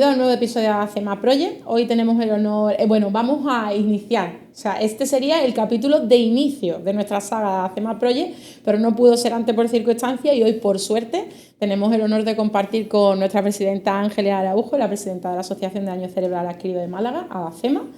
Bienvenido a un nuevo episodio de ACEMA Project. Hoy tenemos el honor, vamos a iniciar. O sea, este sería el capítulo de inicio de nuestra saga de ACEMA Project, pero no pudo ser antes por circunstancias y hoy, por suerte, tenemos el honor de compartir con nuestra presidenta Ángeles Araujo, la presidenta de la Asociación de Daño Cerebral Adquirido de Málaga, ACEMA.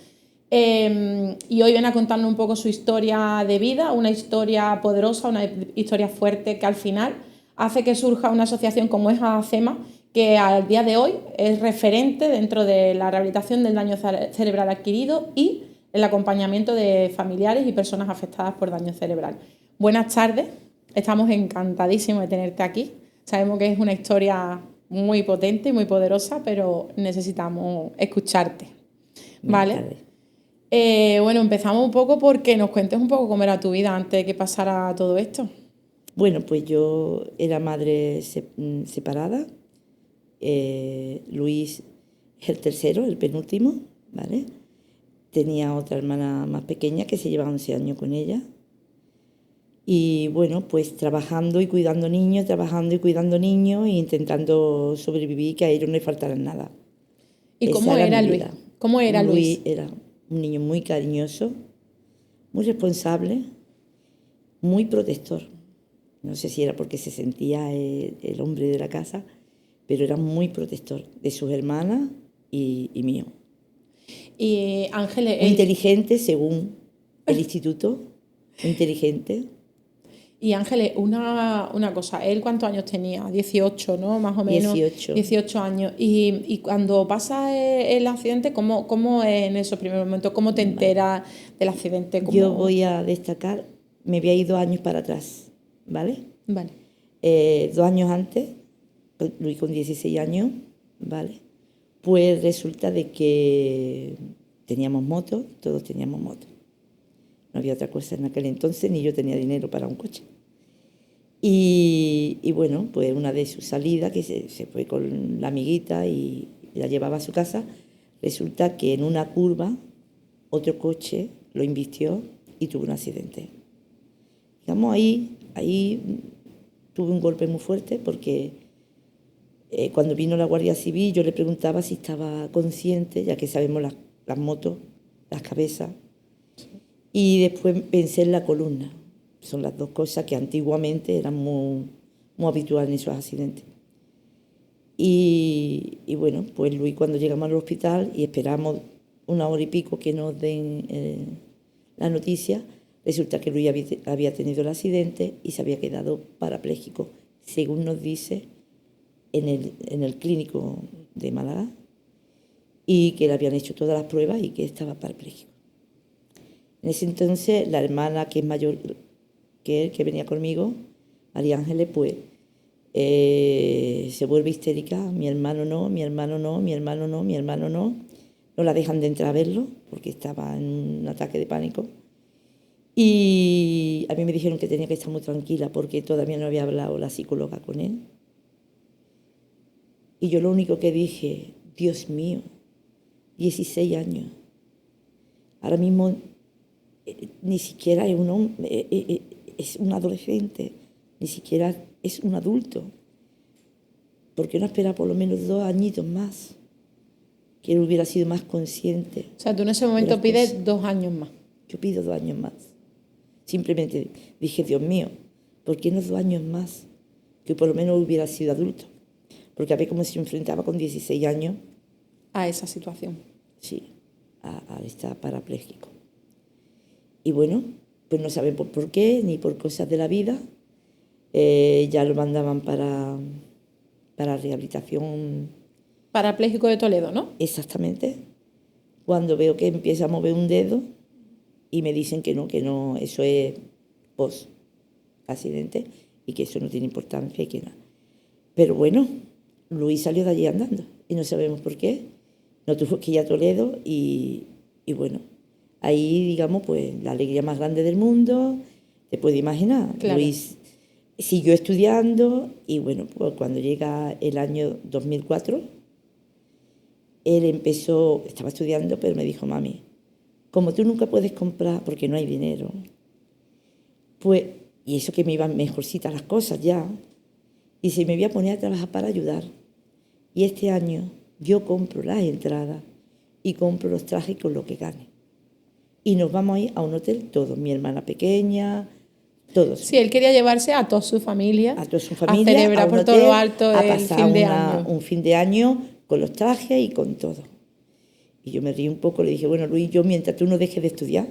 Y hoy viene a contarnos un poco su historia de vida, una historia poderosa, una historia fuerte que al final hace que surja una asociación como es ACEMA, que al día de hoy es referente dentro de la rehabilitación del daño cerebral adquirido y el acompañamiento de familiares y personas afectadas por daño cerebral. Buenas tardes, estamos encantadísimos de tenerte aquí. Sabemos que es una historia muy potente y muy poderosa, pero necesitamos escucharte. ¿Vale? Empezamos un poco porque nos cuentes un poco cómo era tu vida antes de que pasara todo esto. Bueno, pues yo era madre separada. Luis es el tercero, el penúltimo, ¿vale? Tenía otra hermana más pequeña que se llevaba 11 años con ella. Y bueno, pues trabajando y cuidando niños, e intentando sobrevivir, que a ellos no les faltara nada. ¿Y cómo era Luis? ¿Cómo era Luis? Luis era un niño muy cariñoso, muy responsable, muy protector. No sé si era porque se sentía el hombre de la casa, pero era muy protector de sus hermanas y mío. Y Ángeles... Muy inteligente, según el instituto, muy inteligente. Y Ángeles, una cosa, ¿él cuántos años tenía? 18, ¿no? Más o menos. 18 años. Y cuando pasa el accidente, ¿cómo es en esos primeros momentos? ¿Cómo te enteras del accidente? Yo voy a destacar, me voy a ir 2 años para atrás, ¿vale? Vale. 2 años antes, Luis con 16 años, ¿vale? Pues resulta de que teníamos moto, todos teníamos moto. No había otra cosa en aquel entonces, ni yo tenía dinero para un coche. Y bueno, pues una de sus salidas, que se fue con la amiguita y la llevaba a su casa, resulta que en una curva otro coche lo invistió y tuvo un accidente. Digamos, ahí tuve un golpe muy fuerte porque cuando vino la Guardia Civil yo le preguntaba si estaba consciente, ya que sabemos las motos, las cabezas, y después pensé en la columna. Son las dos cosas que antiguamente eran muy habituales en esos accidentes. Y bueno, pues Luis, cuando llegamos al hospital y esperamos 1 hora y pico que nos den la noticia, resulta que Luis había tenido el accidente y se había quedado parapléjico, según nos dice en el clínico de Málaga, y que le habían hecho todas las pruebas y que estaba parapléjico. En ese entonces, la hermana que es mayor que él, que venía conmigo, María Ángeles, pues se vuelve histérica. Mi hermano no, mi hermano no, mi hermano no, mi hermano no. No la dejan de entrar a verlo porque estaba en un ataque de pánico. Y a mí me dijeron que tenía que estar muy tranquila porque todavía no había hablado la psicóloga con él. Y yo lo único que dije, Dios mío, 16 años. Ahora mismo ni siquiera es un hombre, es un adolescente, ni siquiera es un adulto. ¿Por qué no espera por lo menos 2 añitos más? Que él hubiera sido más consciente. O sea, tú en ese momento pides 2 años más. Yo pido 2 años más. Simplemente dije, Dios mío, ¿por qué no 2 años más? Que por lo menos hubiera sido adulto. Porque a ver cómo se enfrentaba con 16 años. A esa situación. Sí, a estar parapléjico. Y bueno, pues no saben por qué, ni por cosas de la vida. Ya lo mandaban para rehabilitación. Parapléjico de Toledo, ¿no? Exactamente. Cuando veo que empieza a mover un dedo y me dicen que no, eso es post-accidente y que eso no tiene importancia y que nada. Pero bueno, Luis salió de allí andando y no sabemos por qué. No tuvo que ir a Toledo y bueno, ahí digamos pues la alegría más grande del mundo, te puedes imaginar. Claro. Luis siguió estudiando y bueno, pues cuando llega el año 2004, él estaba estudiando, pero me dijo, mami, como tú nunca puedes comprar porque no hay dinero, pues, y eso que me iban mejorcitas las cosas ya, y se me voy a poner a trabajar para ayudar. Y este año yo compro las entradas y compro los trajes con lo que gane. Y nos vamos a ir a un hotel todos, mi hermana pequeña, todos. Sí, él quería llevarse a toda su familia. A toda su familia, a celebrar a un por hotel, todo lo alto a el pasar fin de año. un fin de año con los trajes y con todo. Y yo me reí un poco, le dije, bueno, Luis, yo mientras tú no dejes de estudiar,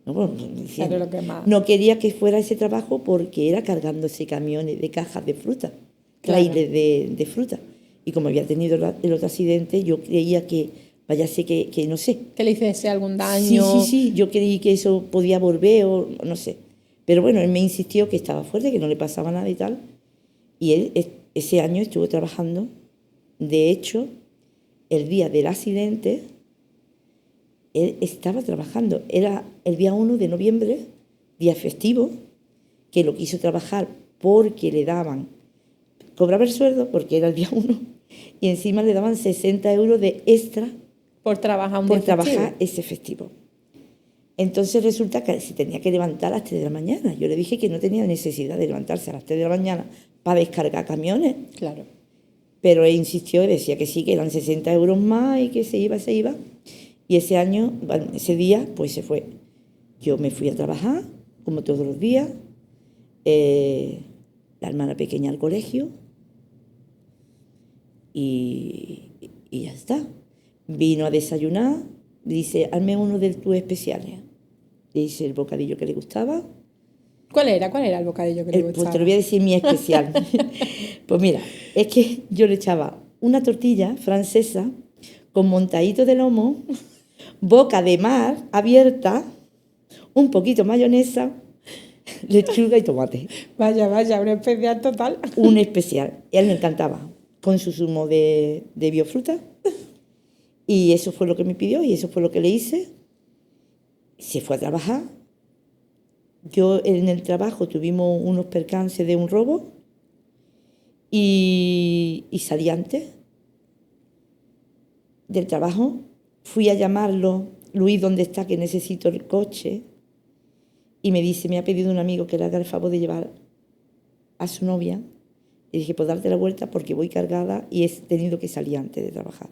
no, bueno, Claro, lo que más. no quería que fuera ese trabajo porque era cargándose camiones de cajas de fruta, Claro. trailers de fruta. Y como había tenido el otro accidente, yo creía que, vaya a ser que no sé. Que le hiciese algún Sí, daño. sí, yo creí que eso podía volver o no sé. Pero bueno, él me insistió que estaba fuerte, que no le pasaba nada y tal. Y él ese año estuvo trabajando. De hecho, el día del accidente, él estaba trabajando. Era el día 1 de noviembre, día festivo, que lo quiso trabajar porque le daban, cobraba el sueldo porque era el día 1, y encima le daban 60 euros de extra Por trabajar un por día trabajar festivo. ese festivo. Entonces resulta que se tenía que levantar a las 3 de la mañana. Yo le dije que no tenía necesidad de levantarse a las 3 de la mañana para descargar camiones. Claro. Pero él insistió y decía que sí, que eran 60 euros más y que se iba. Y ese año, ese día, pues se fue. Yo me fui a trabajar, como todos los días. La hermana pequeña al colegio. Y ya está. Vino a desayunar. Dice, hazme uno de tus especiales. Le hice el bocadillo que le gustaba. ¿Cuál era el bocadillo que le gustaba? Pues te lo voy a decir mi especial. Pues mira, es que yo le echaba una tortilla francesa con montadito de lomo, boca de mar abierta, un poquito mayonesa, lechuga y tomate. Vaya, un especial total. Un especial. Y a él me encantaba, con su zumo de biofruta. Y eso fue lo que me pidió y eso fue lo que le hice. Se fue a trabajar. Yo en el trabajo tuvimos unos percances de un robo y salí antes del trabajo. Fui a llamarlo, Luis, ¿dónde está? Que necesito el coche. Y me dice, me ha pedido un amigo que le haga el favor de llevar a su novia. Le dije, pues darte la vuelta porque voy cargada y he tenido que salir antes de trabajar.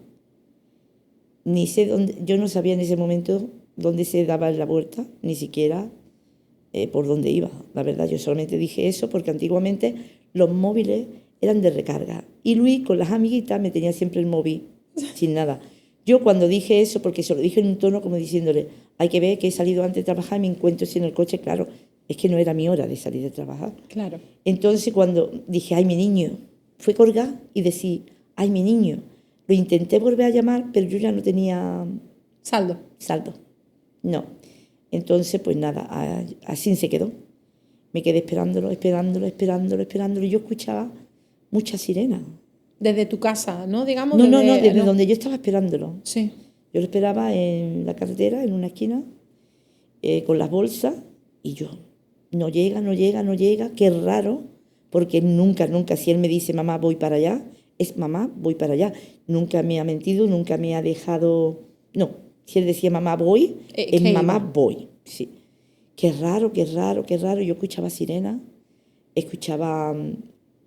Ni sé dónde, yo no sabía en ese momento dónde se daba la vuelta, ni siquiera por dónde iba. La verdad, yo solamente dije eso porque antiguamente los móviles eran de recarga. Y Luis, con las amiguitas, me tenía siempre el móvil sin nada. Yo cuando dije eso, porque se lo dije en un tono como diciéndole, hay que ver que he salido antes de trabajar y me encuentro sin el coche, claro, es que no era mi hora de salir de trabajar. Claro. Entonces cuando dije, ay, mi niño, fue colgar y decir, ay, mi niño, lo intenté volver a llamar, pero yo ya no tenía Saldo. No. Entonces, pues nada, así se quedó. Me quedé esperándolo. Y yo escuchaba muchas sirenas. Desde tu casa, ¿no? Digamos. No, desde donde yo estaba esperándolo. Sí. Yo lo esperaba en la carretera, en una esquina, con las bolsas, y yo, no llega, qué raro, porque nunca, si él me dice, mamá, voy para allá, es mamá, voy para allá. Nunca me ha mentido, nunca me ha dejado, no. Si él decía, mamá, voy, es mamá, voy. Sí. Qué raro. Yo escuchaba sirenas, escuchaba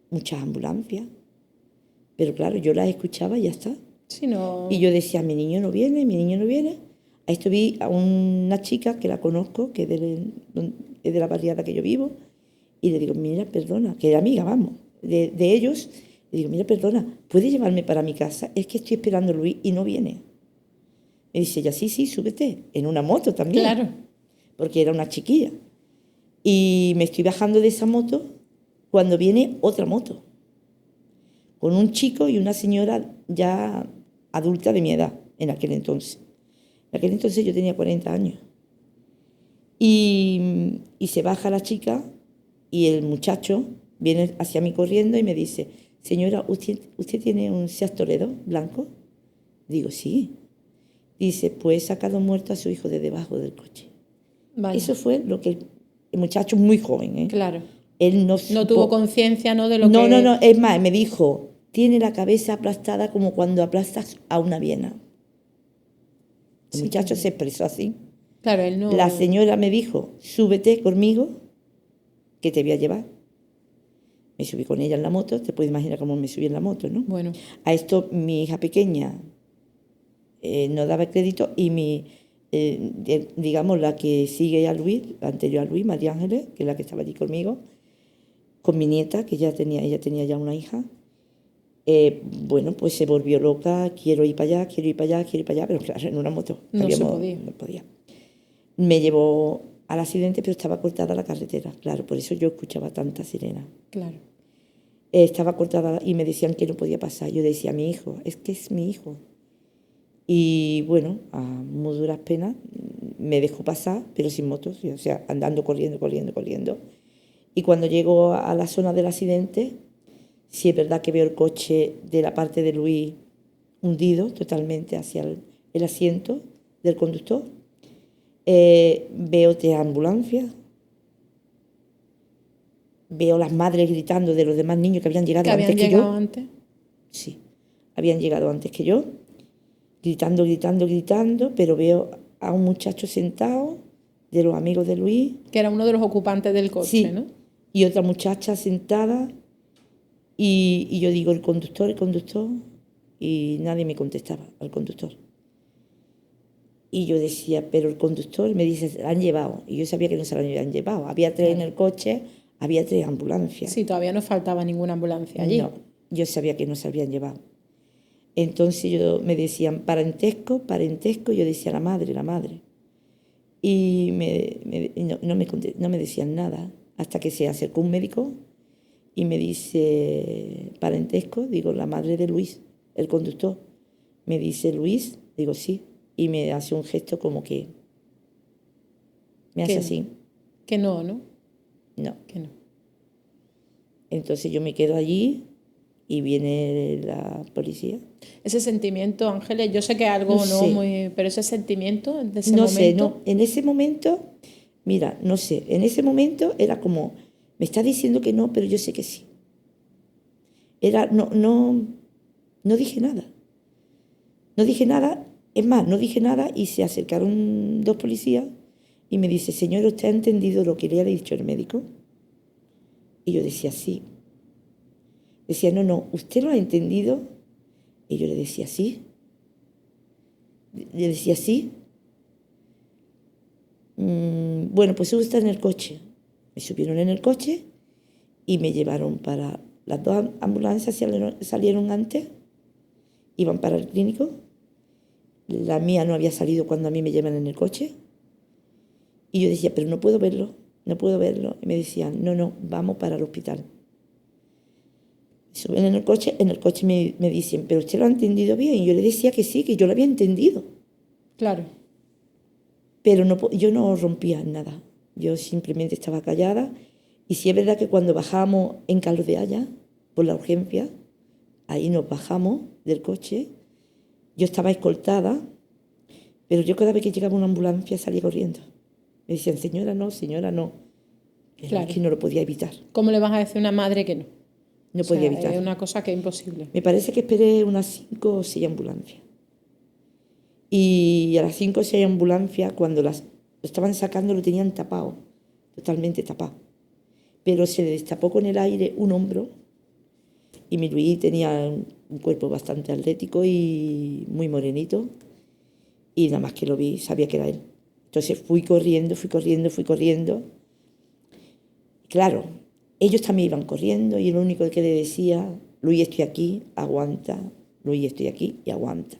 muchas ambulancias, pero claro, yo las escuchaba y ya está. Sí, no. Y yo decía, mi niño no viene. A esto vi a una chica que la conozco, que es de la barriada que yo vivo, y le digo, mira, perdona, que es amiga, vamos, de ellos. Le digo, mira, perdona, ¿puedes llevarme para mi casa? Es que estoy esperando a Luis y no viene. Me dice ella, sí, súbete, en una moto también. Claro. Porque era una chiquilla. Y me estoy bajando de esa moto cuando viene otra moto, con un chico y una señora ya adulta de mi edad, en aquel entonces. En aquel entonces yo tenía 40 años. Y se baja la chica y el muchacho viene hacia mí corriendo y me dice, señora, ¿usted tiene un Seat Toledo blanco? Digo, sí. Dice, pues he sacado muerto a su hijo de debajo del coche. Vaya. Eso fue lo que el muchacho muy joven, ¿eh? Claro. Él no tuvo conciencia, ¿no? De lo que... No, es más, me dijo, tiene la cabeza aplastada como cuando aplastas a una viena. El muchacho se expresó así. Claro, él no... La señora me dijo, súbete conmigo, que te voy a llevar. Me subí con ella en la moto, te puedes imaginar cómo me subí en la moto, ¿no? Bueno, A esto mi hija pequeña no daba crédito y digamos, la que sigue a Luis, la anterior a Luis, María Ángeles, que es la que estaba allí conmigo, con mi nieta, que ella tenía ya una hija, bueno, pues se volvió loca, quiero ir para allá, quiero ir para allá, quiero ir para allá, pero claro, en una moto no se podía. no podía. Me llevó al accidente, pero estaba cortada la carretera, claro, por eso yo escuchaba tanta sirena. Claro. Estaba cortada y me decían que no podía pasar. Yo decía, mi hijo, es que es mi hijo. Y bueno, a muy duras penas me dejó pasar, pero sin motos, o sea, andando, corriendo. Y cuando llego a la zona del accidente, sí es verdad que veo el coche de la parte de Luis hundido totalmente hacia el asiento del conductor. Veo 3 ambulancias. Veo las madres gritando de los demás niños que habían llegado antes que yo. ¿Que habían llegado antes? Sí, habían llegado antes que yo, gritando, pero veo a un muchacho sentado de los amigos de Luis. Que era uno de los ocupantes del coche, Sí, ¿no? y otra muchacha sentada. Y yo digo, el conductor, y nadie me contestaba al conductor. Y yo decía, pero el conductor, me dice, se la han llevado. Y yo sabía que no se la habían llevado. Había 3 en el coche, había 3 ambulancias. Sí, todavía no faltaba ninguna ambulancia allí. No, yo sabía que no se habían llevado. Entonces me decían, parentesco, yo decía, la madre. Y no me decían nada, hasta que se acercó un médico y me dice, parentesco, digo, la madre de Luis, el conductor. Me dice, Luis, digo, sí, y me hace un gesto como que, me hace así. Que no, ¿no? No. Que no. Entonces yo me quedo allí y viene la policía. Ese sentimiento, Ángeles, yo sé que es algo No sé. muy... Pero ese sentimiento de ese No momento... sé, no. En ese momento, mira, no sé. En ese momento era como, me está diciendo que no, pero yo sé que sí. No dije nada. No dije nada. Es más, no dije nada y se acercaron 2 policías y me dice, señor, ¿usted ha entendido lo que le ha dicho el médico? Y yo decía, sí. Decía, no, ¿usted lo ha entendido? Y yo le decía, sí. Le decía, sí. Bueno, pues usted está en el coche. Me subieron en el coche y me llevaron para... Las 2 ambulancias salieron antes, iban para el clínico. La mía no había salido cuando a mí me llevan en el coche. Y yo decía, pero no puedo verlo. Y me decían, no, vamos para el hospital. Suben en el coche me dicen, ¿pero usted lo ha entendido bien? Y yo le decía que sí, que yo lo había entendido. Claro. Pero yo no rompía nada. Yo simplemente estaba callada. Y sí es verdad que cuando bajamos en Carlos de Haya, por la urgencia, ahí nos bajamos del coche. Yo estaba escoltada, pero yo cada vez que llegaba una ambulancia salía corriendo. Me decían, señora, no. Pero Claro. es que no lo podía evitar. ¿Cómo le vas a decir a una madre que no? No podía evitar. Es una cosa que es imposible. Me parece que esperé unas 5 o 6 ambulancias. Y a las 5 o 6 ambulancias, cuando lo estaban sacando, lo tenían tapado, totalmente tapado. Pero se le destapó con el aire un hombro y mi Luis tenía un cuerpo bastante atlético y muy morenito. Y nada más que lo vi, sabía que era él. Entonces fui corriendo. Claro, ellos también iban corriendo y lo único que le decía, Luis, estoy aquí, aguanta. Luis, estoy aquí y aguanta.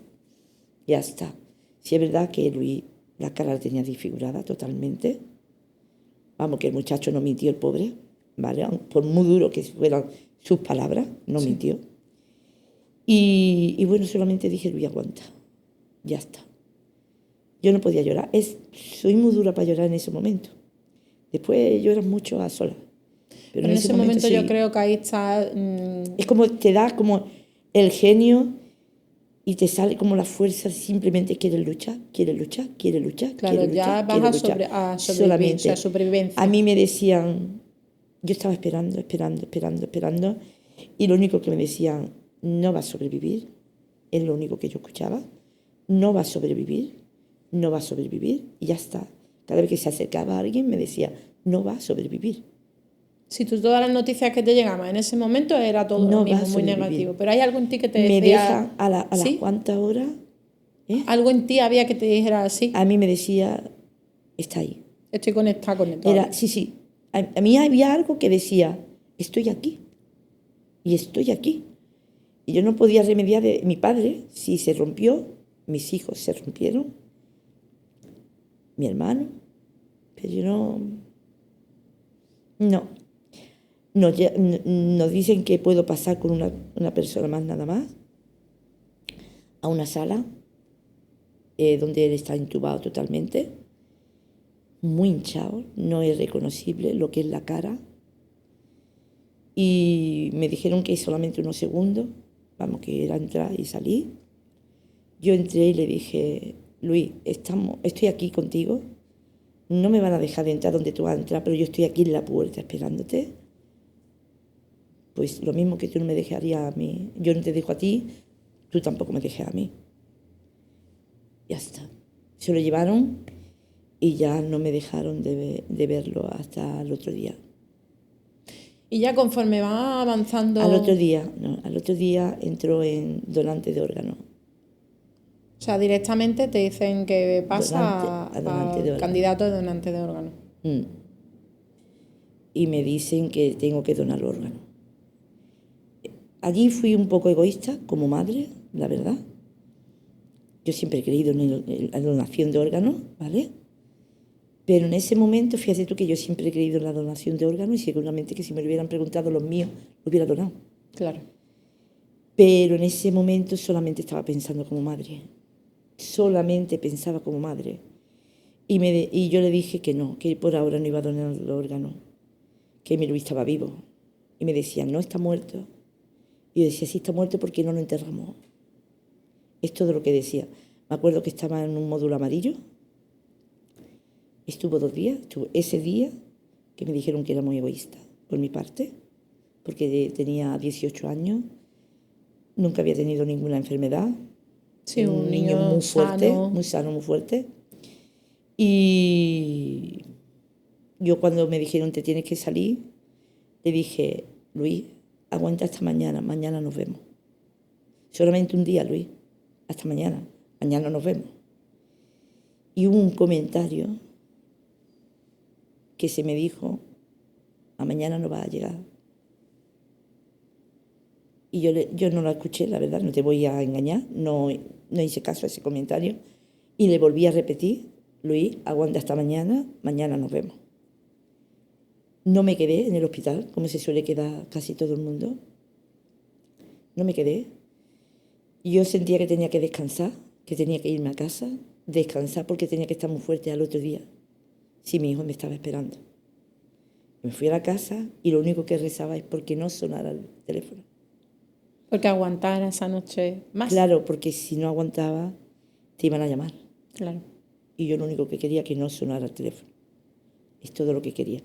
Ya está. Sí es verdad que Luis la cara la tenía desfigurada totalmente. Vamos, que el muchacho no mintió, el pobre, ¿vale? Por muy duro que fueran sus palabras, no mintió. Y bueno, solamente dije, Luis, aguanta. Ya está. Yo no podía llorar. Soy muy dura para llorar en ese momento. Después lloras mucho a solas. Pero en ese momento yo creo que ahí está... Es como te da como el genio y te sale como la fuerza, simplemente quieres luchar. Claro, ya vas a sobrevivir, o sea, supervivencia. A mí me decían, yo estaba esperando, y lo único que me decían, no va a sobrevivir, es lo único que yo escuchaba, no va a sobrevivir, y ya está. Cada vez que se acercaba a alguien me decía, no va a sobrevivir. Si tú todas las noticias que te llegaban en ese momento era todo No lo mismo, vas a muy sobrevivir. negativo. Pero hay algo en ti que te Me decía... deja a las ¿Sí? cuantas horas, ¿eh? Algo en ti había que te dijera así. A mí me decía, está ahí. Estoy conectada con esto. Era, sí. A mí había algo que decía, estoy aquí. Y estoy aquí. Y yo no podía remediar de mi padre, si se rompió, mis hijos se rompieron, mi hermano, pero yo no. Nos dicen que puedo pasar con una persona más, nada más, a una sala donde él está intubado totalmente, muy hinchado, no es reconocible lo que es la cara. Y me dijeron que solamente unos segundos, vamos, que era entrar y salir. Yo entré y le dije, Luis, estoy aquí contigo, no me van a dejar de entrar donde tú vas a entrar, pero yo estoy aquí en la puerta esperándote. Pues lo mismo que tú no me dejarías a mí, yo no te dejo a ti, tú tampoco me dejes a mí. Ya está. Se lo llevaron y ya no me dejaron de verlo hasta el otro día. Y ya conforme va avanzando... Al otro día entró en donante de órganos. O sea, directamente te dicen que pasa A donante de órganos. Candidato a donante de órganos. Y me dicen que tengo que donar órganos. Allí fui un poco egoísta como madre, la verdad. Yo siempre he creído en la donación de órganos, ¿vale? Pero en ese momento, fíjate tú que yo siempre he creído en la donación de órganos y seguramente que si me lo hubieran preguntado los míos, lo hubiera donado. Claro. Pero en ese momento solamente estaba pensando como madre. Solamente pensaba como madre. Y yo le dije que no, que por ahora no iba a donar los órganos, que mi Luis estaba vivo. Y me decía, no está muerto. Y yo decía, sí está muerto, ¿por qué no lo enterramos? Es todo lo que decía. Me acuerdo que estaba en un módulo amarillo. Estuvo 2 días. Estuvo ese día que me dijeron que era muy egoísta, por mi parte, porque tenía 18 años, nunca había tenido ninguna enfermedad. Sí, un niño muy fuerte, sano. muy sano, muy fuerte. Y yo cuando me dijeron, te tienes que salir, le dije, Luis, aguanta hasta mañana nos vemos. Solamente un día, Luis, hasta mañana nos vemos. Y hubo un comentario que se me dijo, a mañana no va a llegar. Y yo no la escuché, la verdad, no te voy a engañar, no hice caso a ese comentario. Y le volví a repetir, Luis, aguanta hasta mañana nos vemos. No me quedé en el hospital, como se suele quedar casi todo el mundo. No me quedé. Yo sentía que tenía que descansar, que tenía que irme a casa, descansar porque tenía que estar muy fuerte al otro día. Sí, mi hijo me estaba esperando. Me fui a la casa y lo único que rezaba es porque no sonara el teléfono. Porque aguantara esa noche más. Claro, porque si no aguantaba, te iban a llamar. Claro. Y yo lo único que quería que no sonara el teléfono. Es todo lo que quería.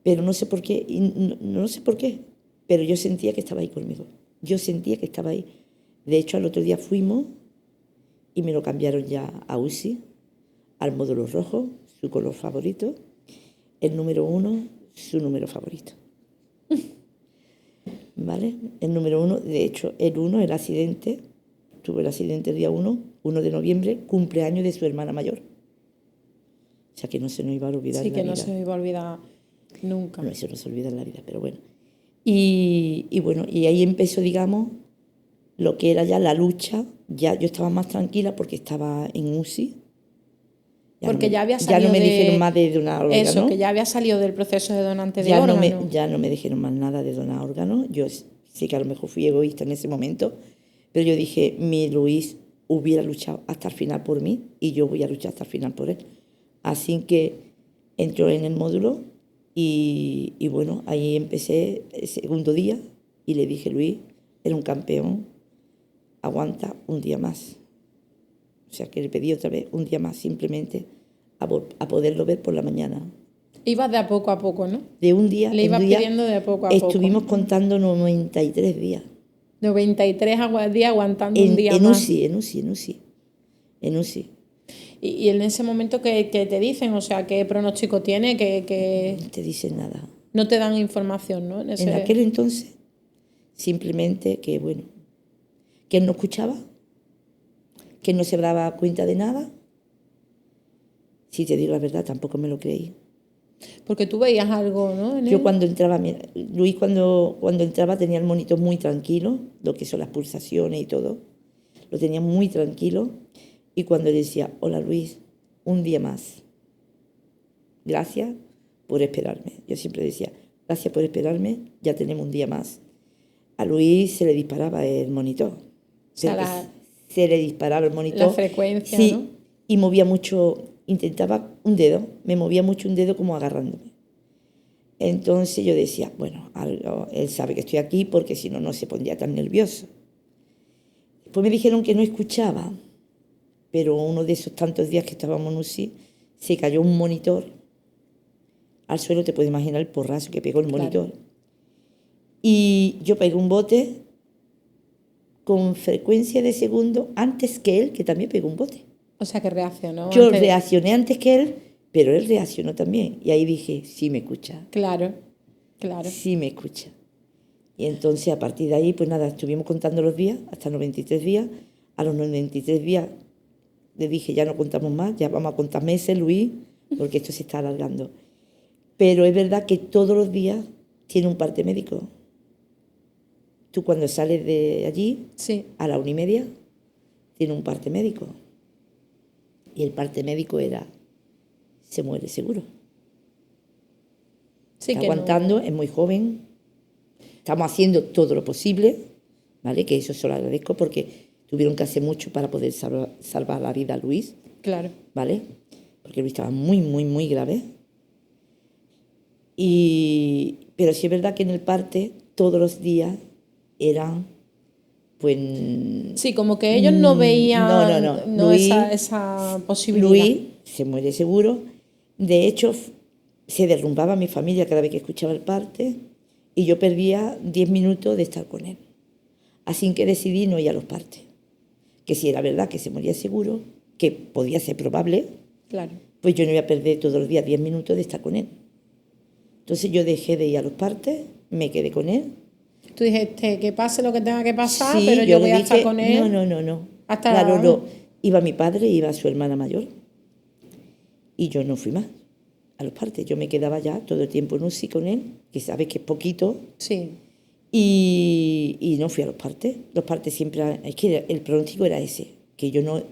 Pero no sé por qué, no sé por qué, pero yo sentía que estaba ahí conmigo. Yo sentía que estaba ahí. De hecho, al otro día fuimos y me lo cambiaron ya a UCI, al módulo rojo, su color favorito, el número 1, su número favorito. ¿Vale? El número 1, de hecho, el 1, el accidente, tuvo el accidente el día 1 de noviembre, cumpleaños de su hermana mayor. O sea que no se nos iba a olvidar sí, en la vida. Sí, que no se iba a olvidar nunca. No, eso no se olvida en la vida, pero bueno. Y bueno, y ahí empezó, digamos, lo que era ya la lucha. Ya yo estaba más tranquila porque estaba en UCI. Porque ya había salido ya no me dijeron más de donar órganos. Eso, que ya había salido del proceso de donante de órganos. Ya no me dijeron más nada de donar órganos. Yo sí que a lo mejor fui egoísta en ese momento, pero yo dije, mi Luis hubiera luchado hasta el final por mí y yo voy a luchar hasta el final por él. Así que entró en el módulo y bueno, ahí empecé el segundo día y le dije, Luis, era un campeón, aguanta un día más. O sea que le pedí otra vez un día más simplemente a poderlo ver por la mañana. Ibas de a poco, ¿no? De un día. Le ibas pidiendo de a poco. Estuvimos contando 93 días. 93 días aguantando un día más. En UCI. Y en ese momento, ¿qué te dicen? O sea, ¿qué pronóstico tiene? No te dicen nada. No te dan información, ¿no? En aquel entonces, simplemente que, bueno, que él no escuchaba, que él no se daba cuenta de nada. Si te digo la verdad, tampoco me lo creí. Porque tú veías algo, ¿no? Yo cuando entraba, Luis cuando entraba tenía el monitor muy tranquilo, lo que son las pulsaciones y todo, lo tenía muy tranquilo. Y cuando le decía, hola Luis, un día más, gracias por esperarme. Yo siempre decía, gracias por esperarme, ya tenemos un día más. A Luis se le disparaba el monitor. Se le disparaba el monitor. La frecuencia, sí, ¿no? Y movía mucho, intentaba me movía mucho un dedo como agarrándome. Entonces yo decía, bueno, él sabe que estoy aquí porque si no, no se pondría tan nervioso. Después me dijeron que no escuchaba, pero uno de esos tantos días que estábamos en UCI, se cayó un monitor al suelo, te puedes imaginar el porrazo que pegó el monitor. Claro. Y yo pegué un bote con frecuencia de segundo antes que él, que también pegó un bote. O sea, que reaccionó. Yo reaccioné antes que él, pero él reaccionó también. Y ahí dije, sí me escucha. Claro. Sí me escucha. Y entonces, a partir de ahí, pues nada, estuvimos contando los días, hasta 93 días. A los 93 días le dije, ya no contamos más, ya vamos a contar meses, Luis, porque esto se está alargando. Pero es verdad que todos los días tiene un parte médico. Tú cuando sales de allí, sí, a la 1:30, tiene un parte médico. Y el parte médico era, se muere seguro. Sí, está aguantando, es muy joven. Estamos haciendo todo lo posible, ¿vale? Que eso se lo agradezco porque tuvieron que hacer mucho para poder salvar la vida a Luis. Claro. ¿Vale? Porque Luis estaba muy, muy, muy grave. Pero sí es verdad que en el parte todos los días eran, pues... Sí, como que ellos no veían no. Luis, esa posibilidad. Luis se muere seguro. De hecho, se derrumbaba mi familia cada vez que escuchaba el parte y yo perdía 10 minutos de estar con él. Así que decidí no ir a los partes. Que si era verdad que se moría seguro, que podía ser probable, claro, pues yo no iba a perder todos los días 10 minutos de estar con él. Entonces yo dejé de ir a los partes, me quedé con él. Tú dijiste que pase lo que tenga que pasar, sí, pero yo voy a estar con él. No. Hasta claro, no. Iba mi padre, iba su hermana mayor. Y yo no fui más a los partes. Yo me quedaba ya todo el tiempo en UCI con él, que sabes que es poquito. Sí. Y no fui a los partes. Los partes siempre... Es que el pronóstico era ese, que yo no...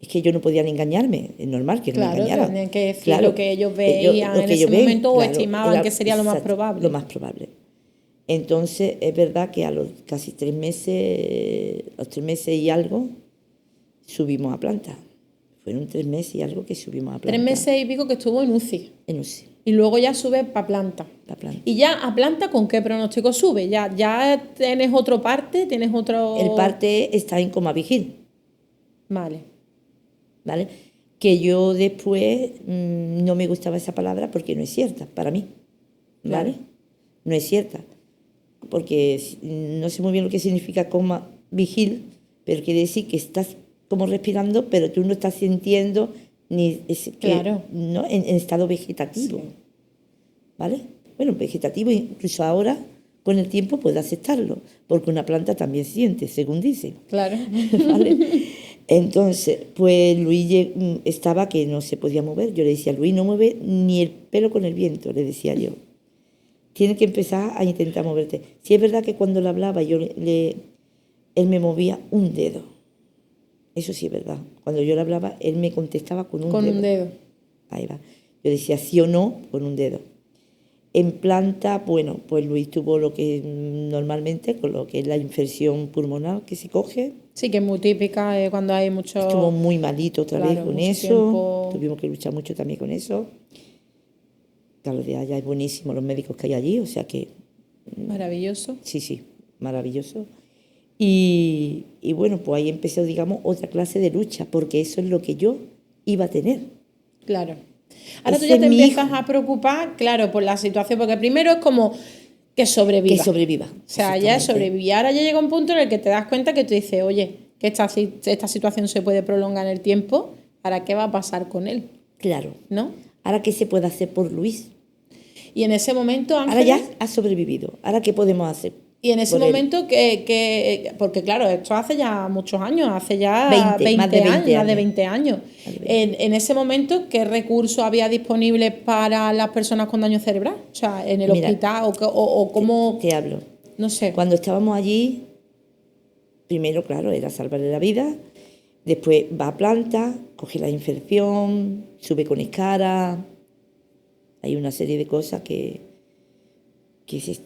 Es que yo no podían engañarme, es normal que no me engañaran. Claro, tenían que decir lo que ellos veían en ese momento o estimaban que sería lo más probable. Lo más probable. Entonces, es verdad que a los casi 3 meses, los 3 meses y algo, subimos a planta. Fueron 3 meses y algo que subimos a planta. 3 meses y pico que estuvo en UCI. En UCI. Y luego ya sube para planta. ¿Y ya a planta con qué pronóstico sube? ¿Ya tienes otro parte? ¿Tienes otro...? El parte está en coma vigil. Vale. Que yo después no me gustaba esa palabra porque no es cierta para mí, ¿vale? Claro. No es cierta, porque no sé muy bien lo que significa coma vigil, pero quiere decir que estás como respirando, pero tú no estás sintiendo ni claro. ¿no? en estado vegetativo, sí. ¿Vale? Bueno, vegetativo incluso ahora con el tiempo puedo aceptarlo, porque una planta también siente, según dicen. Claro. ¿Vale? Entonces, pues Luis estaba que no se podía mover. Yo le decía, Luis, no mueve ni el pelo con el viento, le decía yo. Tienes que empezar a intentar moverte. Si es verdad que cuando le hablaba, él me movía un dedo. Eso sí es verdad. Cuando yo le hablaba, él me contestaba con un dedo. Con un dedo. Ahí va. Yo decía sí o no con un dedo. En planta, bueno, pues Luis tuvo lo que normalmente, con lo que es la infección pulmonar que se coge. Sí, que es muy típica cuando hay mucho... Estuvo muy malito otra vez con eso. Tiempo. Tuvimos que luchar mucho también con eso. Claro, de allá es buenísimo los médicos que hay allí, o sea que... Maravilloso. Sí, maravilloso. Y bueno, pues ahí empezó, digamos, otra clase de lucha, porque eso es lo que yo iba a tener. Claro. Ahora tú ya te empiezas a preocupar, claro, por la situación, porque primero es como que sobreviva. Que sobreviva. O sea, ya sobrevivir. Ahora ya llega un punto en el que te das cuenta que tú dices, oye, que esta situación se puede prolongar en el tiempo, ¿ahora qué va a pasar con él? Claro. ¿No? Ahora, ¿qué se puede hacer por Luis? Y en ese momento, Ahora Ángeles, ya has sobrevivido. ¿Ahora qué podemos hacer? y en ese por él? momento porque claro, esto hace ya muchos años, hace ya 20, más de 20 años, más de años. 20 años. Más de 20. En ese momento, ¿qué recursos había disponibles para las personas con daño cerebral? O sea, en el Mira, hospital o cómo, Te hablo. no sé. Cuando estábamos allí, primero, claro, era salvarle la vida. Después va a planta, coge la infección, sube con escara. Hay una serie de cosas que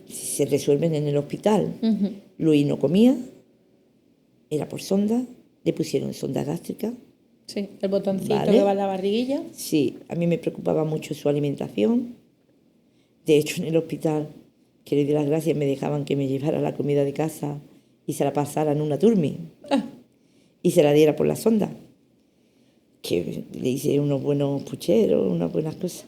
se resuelven en el hospital. Ujú. Luis no comía, era por sonda, le pusieron sonda gástrica. Sí, el botoncito Vale. que va en la barriguilla. Sí, a mí me preocupaba mucho su alimentación. De hecho, en el hospital, que le di las gracias, me dejaban que me llevara la comida de casa y se la pasara en una turmi Ah, y se la diera por la sonda. Que le hice unos buenos pucheros, unas buenas cosas.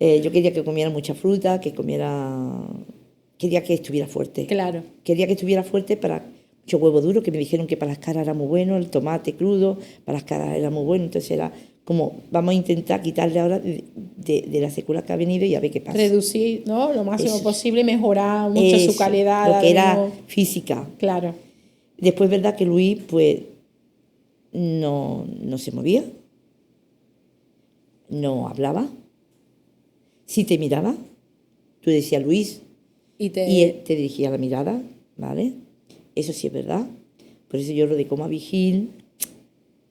Yo quería que comiera mucha fruta, quería que estuviera fuerte. claro. Quería que estuviera fuerte para mucho huevo duro, que me dijeron que para las caras era muy bueno, el tomate crudo, para las caras era muy bueno, entonces era como, vamos a intentar quitarle ahora de la secuela que ha venido y a ver qué pasa. Reducir, ¿no? Lo máximo Eso. posible y mejorar mucho su Eso, calidad. lo que era ánimo. física. Claro. Después, verdad que Luis, pues, no se movía, no hablaba. Si te miraba, tú decías Luis, y él te dirigía la mirada, ¿vale? Eso sí es verdad. Por eso yo lo de coma vigil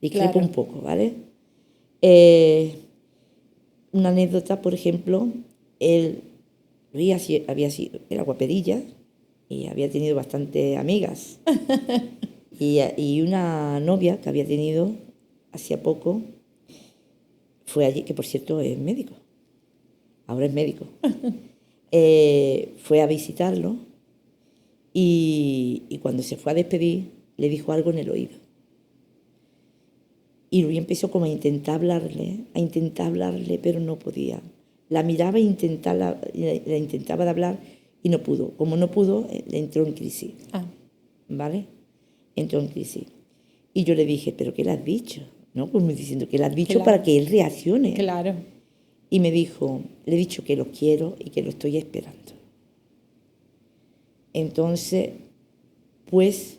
discrepo Claro. un poco, ¿vale? Una anécdota, por ejemplo, Luis era guaperilla y había tenido bastantes amigas. y una novia que había tenido hacía poco fue allí, que por cierto es médico, ahora es médico. Fue a visitarlo y cuando se fue a despedir le dijo algo en el oído. Y Luis empezó como a intentar hablarle, pero no podía. La miraba e la intentaba de hablar y no pudo. Como no pudo, le entró en crisis. Ah, ¿Vale? Entró en crisis. Y yo le dije, ¿pero qué le has dicho? ¿No? Pues me diciendo que le has dicho Claro. para que él reaccione. claro. Y me dijo, le he dicho que lo quiero y que lo estoy esperando. Entonces, pues,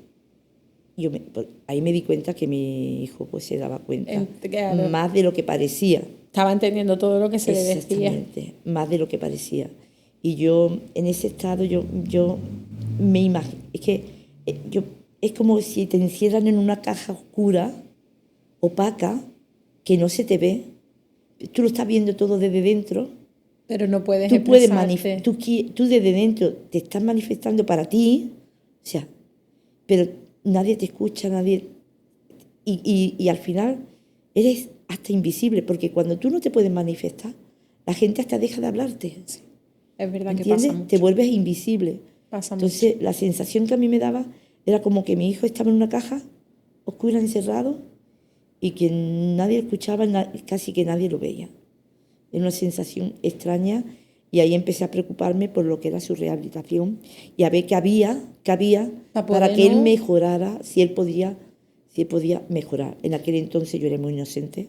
ahí me di cuenta que mi hijo pues se daba cuenta Claro. más de lo que parecía. Estaba entendiendo todo lo que se le decía. Exactamente, más de lo que parecía. Y yo, en ese estado, yo me imagino, es como si te encierran en una caja oscura, opaca, que no se te ve. Tú lo estás viendo todo desde dentro. Pero no puedes Tú puedes expresarte. tú desde dentro te estás manifestando para ti, o sea, pero nadie te escucha, y al final eres hasta invisible, porque cuando tú no te puedes manifestar, la gente hasta deja de hablarte. Sí, es verdad que ¿Entiendes? pasa mucho. Te vuelves invisible. Pasa Entonces, la sensación que a mí me daba era como que mi hijo estaba en una caja oscura, encerrado, y que nadie lo escuchaba, casi que nadie lo veía. Era una sensación extraña y ahí empecé a preocuparme por lo que era su rehabilitación y a ver qué había para que él mejorara, si él podía mejorar. En aquel entonces yo era muy inocente.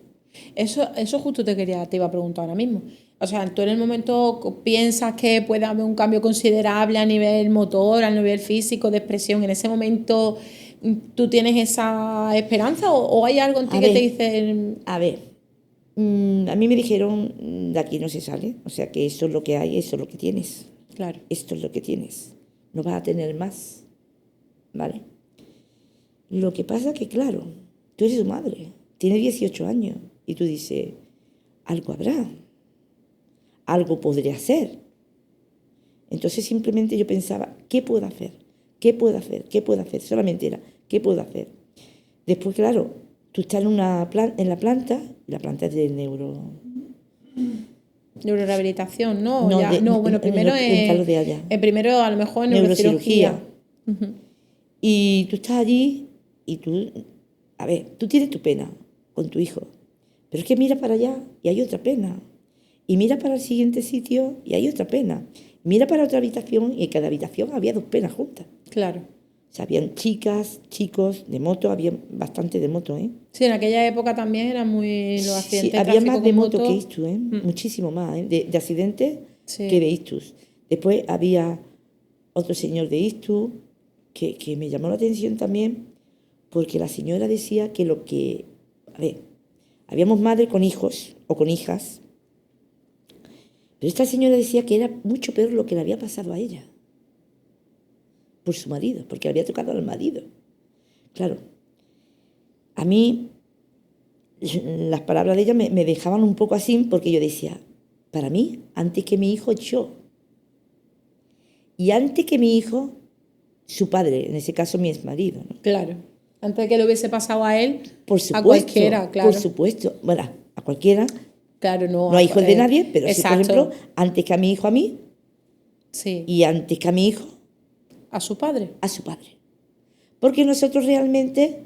Eso justo te iba a preguntar ahora mismo. O sea, tú en el momento piensas que puede haber un cambio considerable a nivel motor, a nivel físico, de expresión. En ese momento, ¿tú tienes esa esperanza o hay algo en ti que te dice? A ver, a mí me dijeron, de aquí no se sale, o sea que eso es lo que hay, eso es lo que tienes. Claro. Esto es lo que tienes, no vas a tener más, ¿vale? Lo que pasa que, claro, tú eres su madre, tiene 18 años y tú dices, algo habrá, algo podría ser. Entonces simplemente yo pensaba, ¿qué puedo hacer? ¿Qué puedo hacer? ¿Qué puedo hacer? Solamente era, ¿qué puedo hacer? Después, claro, tú estás en la planta es de Neurorehabilitación, ¿no? No, Primero primero a lo mejor en neurocirugía. Uh-huh. Y tú estás allí y tú tienes tu pena con tu hijo, pero es que mira para allá y hay otra pena. Y mira para el siguiente sitio y hay otra pena. Mira para otra habitación y en cada habitación había 2 penas juntas. Claro. O sea, habían chicas, chicos de moto, había bastante de moto, ¿eh? Sí, en aquella época también eran muy los accidentes. Sí, había más de moto que esto, ¿eh? Muchísimo más, ¿eh? De accidentes Sí. que de Ixtus. Después había otro señor de Ixtus que me llamó la atención también, porque la señora decía que a ver, habíamos madres con hijos o con hijas, pero esta señora decía que era mucho peor lo que le había pasado a ella, por su marido, porque le había tocado al marido. Claro, a mí las palabras de ella me dejaban un poco así, porque yo decía, para mí, antes que mi hijo, yo. Y antes que mi hijo, su padre, en ese caso mi exmarido, ¿no? Claro. Antes de que le hubiese pasado a él, Por supuesto, a cualquiera, claro. por supuesto. Bueno, a cualquiera. Claro, no. No hay hijos de nadie, pero sí, por exacto. ejemplo, antes que a mi hijo a mí, Sí. y antes que a mi hijo, A su padre. a su padre. Porque nosotros realmente,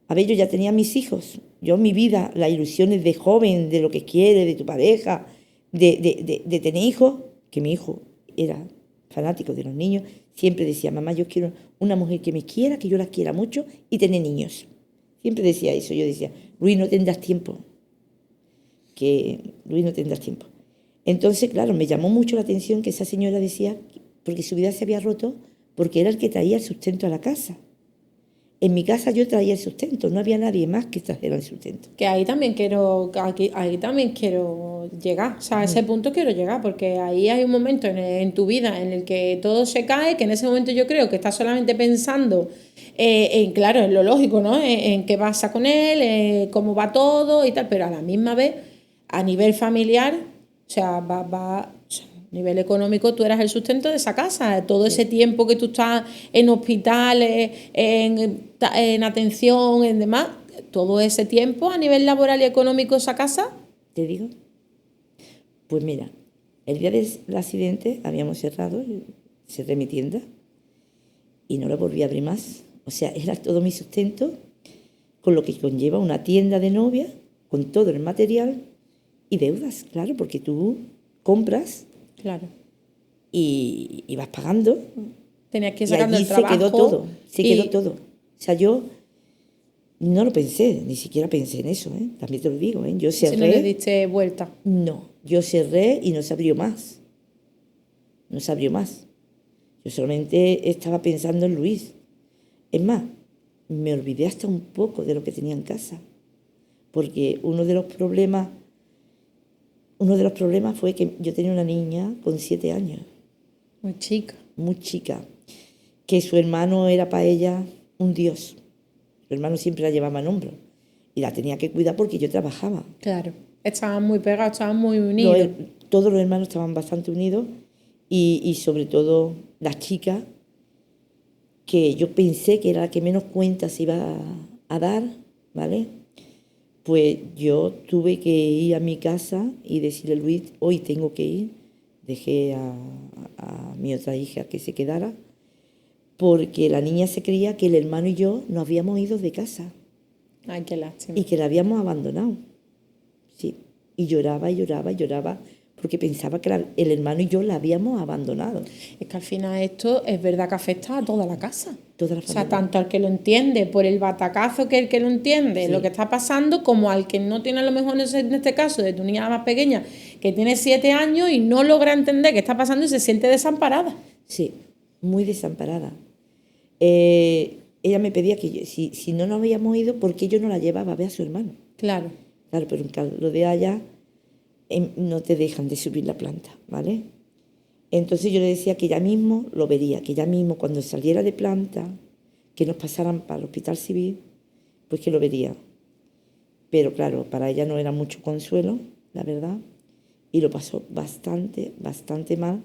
a ver, yo ya tenía mis hijos, yo mi vida, las ilusiones de joven, de lo que quiere, de tu pareja, de tener hijos, que mi hijo era fanático de los niños, siempre decía, mamá, yo quiero una mujer que me quiera, que yo la quiera mucho y tener niños. Siempre decía eso, yo decía, Luis, no tendrás tiempo, Luis, no tendrás tiempo. Entonces, claro, me llamó mucho la atención que esa señora decía, porque su vida se había roto, porque era el que traía el sustento a la casa. En mi casa yo traía el sustento, no había nadie más que trajera el sustento. Que ahí también quiero llegar, o sea, a ese punto quiero llegar, porque ahí hay un momento en tu vida en el que todo se cae, que en ese momento yo creo que estás solamente pensando claro, en lo lógico, ¿no? En qué pasa con él, cómo va todo y tal, pero a la misma vez, a nivel familiar, o sea, o sea, a nivel económico, tú eras el sustento de esa casa. Todo ese tiempo que tú estás en hospitales, en atención, en demás, todo ese tiempo a nivel laboral y económico esa casa. ¿Te digo? Pues mira, el día del accidente habíamos cerrado, cerré mi tienda y no la volví a abrir más. O sea, era todo mi sustento, con lo que conlleva una tienda de novia, con todo el material y deudas, claro, porque tú compras. Claro. Y vas pagando. Tenías que ir sacando y allí el trabajo. Se quedó todo. O sea, yo no lo pensé, ni siquiera pensé en eso, ¿eh? También te lo digo, ¿eh? Yo cerré. Si no le diste vuelta. No, yo cerré y no se abrió más. No se abrió más. Yo solamente estaba pensando en Luis. Es más, me olvidé hasta un poco de lo que tenía en casa. Porque uno de los problemas fue que yo tenía una niña con 7 años. Muy chica. Muy chica. Que su hermano era para ella un dios. Su hermano siempre la llevaba en hombros. Y la tenía que cuidar porque yo trabajaba. Claro. Estaban muy pegados, estaban muy unidos. Todos los hermanos estaban bastante unidos. Y sobre todo la chica, que yo pensé que era la que menos cuenta se iba a dar, ¿vale? Pues yo tuve que ir a mi casa y decirle a Luis, hoy tengo que ir. Dejé a mi otra hija que se quedara, porque la niña se creía que el hermano y yo nos habíamos ido de casa. Ay, qué lástima. Y que la habíamos abandonado. Sí. Y lloraba y lloraba y lloraba, porque pensaba que el hermano y yo la habíamos abandonado. Es que al final esto es verdad que afecta a toda la casa. Toda la familia. O sea, tanto al que lo entiende por el batacazo que el que lo entiende, Sí. lo que está pasando, como al que no tiene a lo mejor en este caso de tu niña más pequeña, que tiene 7 años y no logra entender qué está pasando y se siente desamparada. Sí, muy desamparada. Ella me pedía que si no nos habíamos ido, ¿por qué yo no la llevaba a ver a su hermano? Claro. Claro, pero en Caldo de Haya no te dejan de subir la planta, ¿vale? Entonces yo le decía que ya mismo lo vería, que ya mismo cuando saliera de planta, que nos pasaran para el hospital civil, pues que lo vería. Pero claro, para ella no era mucho consuelo, la verdad, y lo pasó bastante, bastante mal,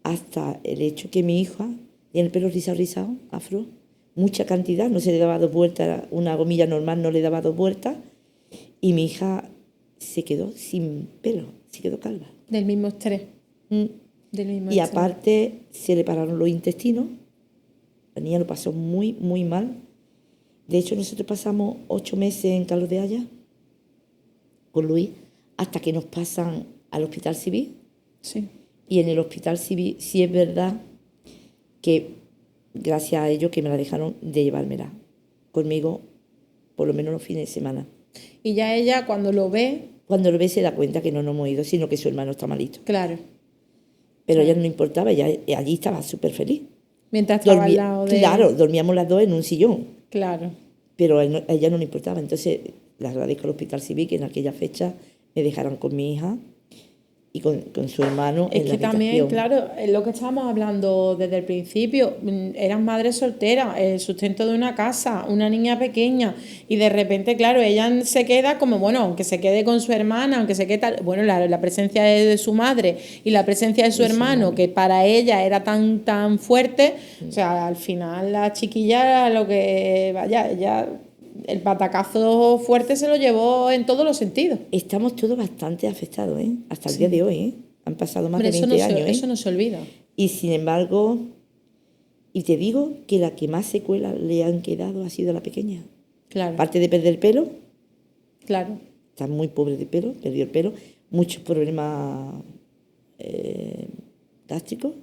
hasta el hecho que mi hija tiene el pelo rizado, afro, mucha cantidad, no se le daba 2 vueltas, una gomilla normal no le daba 2 vueltas, y mi hija se quedó sin pelo, se quedó calva. Del mismo estrés. Del mismo Y estrés. aparte se le pararon los intestinos, la niña lo pasó muy, muy mal. De hecho, nosotros pasamos 8 meses en Caldo de Haya con Luis, hasta que nos pasan al hospital civil. Sí. Y en el hospital civil sí es verdad que gracias a ellos que me la dejaron de llevármela conmigo por lo menos los fines de semana. Y ya ella cuando lo ve... Cuando lo ve se da cuenta que no nos hemos ido, sino que su hermano está malito. Claro. Pero a ella Claro. no le importaba, ella allí estaba súper feliz. Mientras estaba al lado de... Claro, dormíamos las dos en un sillón, Claro. pero a ella no le importaba. Entonces, le agradezco al Hospital Civil que en aquella fecha me dejaran con mi hija y con su hermano Es en la que también, habitación. claro, es lo que estábamos hablando desde el principio, eran madres solteras, el sustento de una casa, una niña pequeña, y de repente, claro, ella se queda como, bueno, aunque se quede con su hermana, aunque se quede tal, bueno, la presencia de su madre y la presencia de su Y su hermano, hermano. que para ella era tan fuerte, o sea, al final la chiquilla, lo que, vaya, ella, el patacazo fuerte se lo llevó en todos los sentidos. Estamos todos bastante afectados, ¿eh? Hasta el día de Sí. hoy, ¿eh? Han pasado más Hombre, de 20 años, ¿eh? eso no se olvida. Y sin embargo, y te digo que la que más secuelas le han quedado ha sido la pequeña. Claro, Aparte de perder el pelo, claro. está muy pobre de pelo, perdió el pelo, muchos problemas gástricos,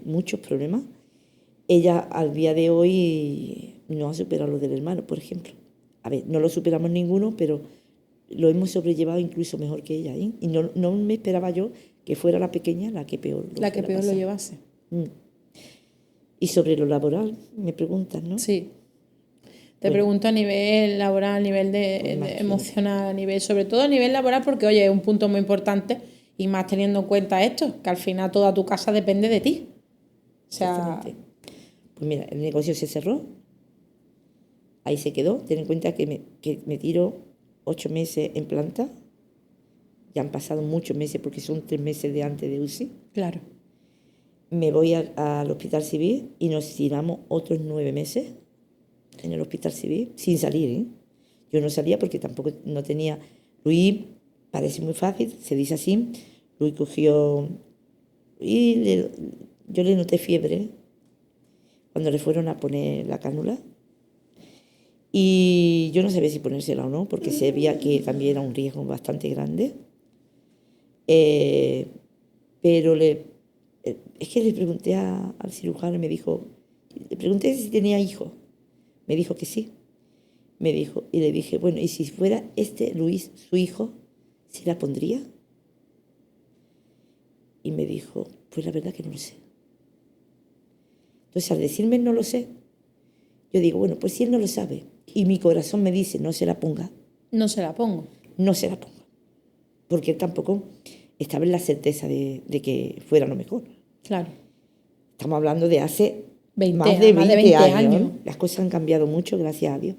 muchos problemas. Ella al día de hoy no ha superado lo del hermano, por ejemplo. A ver, no lo superamos ninguno, pero lo hemos sobrellevado incluso mejor que ella, ¿eh? Y no me esperaba yo que fuera la pequeña la que peor La que fuera peor lo pasar. llevase. Y sobre lo laboral, me preguntas, ¿no? Sí. Te Bueno, pregunto a nivel laboral, a nivel pues de imagínate. emocional, a nivel, sobre todo a nivel laboral, porque oye, es un punto muy importante y más teniendo en cuenta esto, que al final toda tu casa depende de ti. O sea, Exactamente. Pues mira, el negocio se cerró, ahí se quedó. Ten en cuenta que me tiro 8 meses en planta, ya han pasado muchos meses porque son 3 meses de antes de UCI. claro, Me voy al Hospital Civil y nos tiramos otros 9 meses en el Hospital Civil sin salir, ¿eh? Yo no salía porque tampoco no tenía... Luis, parece muy fácil, se dice así, Luis cogió... Yo le noté fiebre cuando le fueron a poner la cánula y yo no sabía si ponérsela o no porque se veía que también era un riesgo bastante grande. Pero es que le pregunté al cirujano y me dijo, le pregunté si tenía hijos, me dijo que sí, me dijo, y le dije, bueno, y si fuera Luis, su hijo, ¿se la pondría? Y me dijo, pues la verdad que no lo sé. Entonces al decirme no lo sé, yo digo, bueno, pues si él no lo sabe y mi corazón me dice no se la ponga, no se la pongo. no se la ponga, porque él tampoco estaba en la certeza de que fuera lo mejor. Claro. Estamos hablando de hace 20, más de 20 años. años. Las cosas han cambiado mucho, gracias a Dios.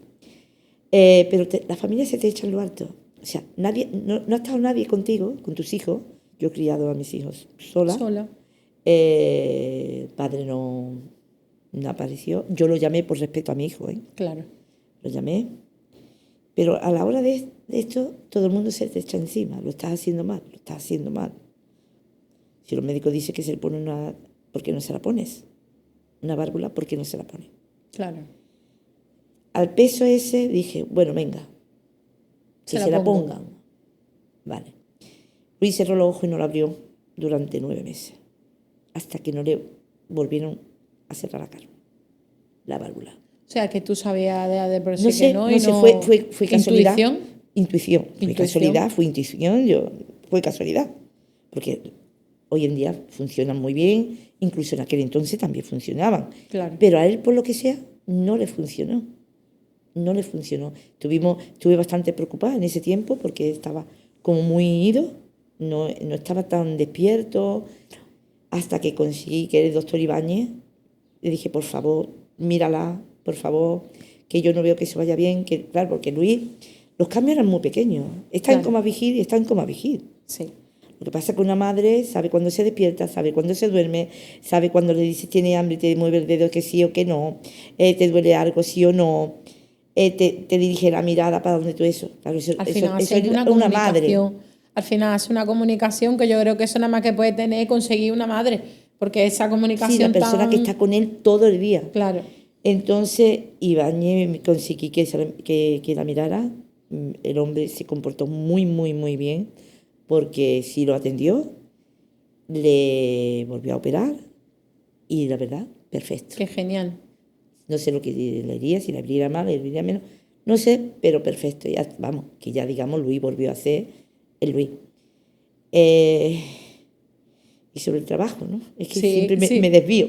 Pero la familia se te echa en lo alto. O sea, nadie, no ha estado nadie contigo, con tus hijos. Yo he criado a mis hijos sola. Sola. El padre no apareció. Yo lo llamé por respeto a mi hijo, ¿eh? Claro. Lo llamé. Pero a la hora de esto, todo el mundo se te echa encima. Lo estás haciendo mal, lo estás haciendo mal. Si los médicos dicen que se le pone una... ¿Por qué no se la pones? Una válvula, ¿por qué no se la pone? Claro. Al peso ese dije, bueno, venga, que se la pongo. pongan. Vale. Luis cerró los ojos y no lo abrió durante 9 meses. Hasta que no le volvieron a cerrar la válvula. O sea, que tú sabías de por sí No que sé, no, no y sé, no... fue casualidad. Intuición. Fue casualidad, fue intuición, fue casualidad. Porque hoy en día funcionan muy bien, incluso en aquel entonces también funcionaban. Claro. Pero a él, por lo que sea, no le funcionó. No le funcionó. Estuve bastante preocupada en ese tiempo porque estaba como muy ido, no estaba tan despierto, hasta que conseguí que el doctor Ibáñez le dije, por favor, mírala, por favor, que yo no veo que se vaya bien, que claro, porque Luis, los cambios eran muy pequeños. Está en Claro. coma vigil y está en coma vigil. Sí. Lo que pasa es que una madre sabe cuándo se despierta, sabe cuándo se duerme, sabe cuándo le dices tiene hambre y te mueve el dedo que sí o que no, te duele algo sí o no, te dirige la mirada para donde tú eso. Claro, Al final eso es es una madre. comunicación. Al final es una comunicación que yo creo que eso nada más que puede tener conseguir una madre. Porque esa Sí, comunicación la persona que está con él todo el día. Claro. Entonces, Ibáñez conseguí que la mirara. El hombre se comportó muy, muy, muy bien, porque sí lo atendió, le volvió a operar y la verdad, perfecto. Qué genial. No sé lo que le diría, si le abriera más, le abriría menos, no sé, pero perfecto. Ya, vamos, que ya digamos, Luis volvió a ser el Luis. y sobre el trabajo, ¿no? Es que Sí, siempre sí. me desvío.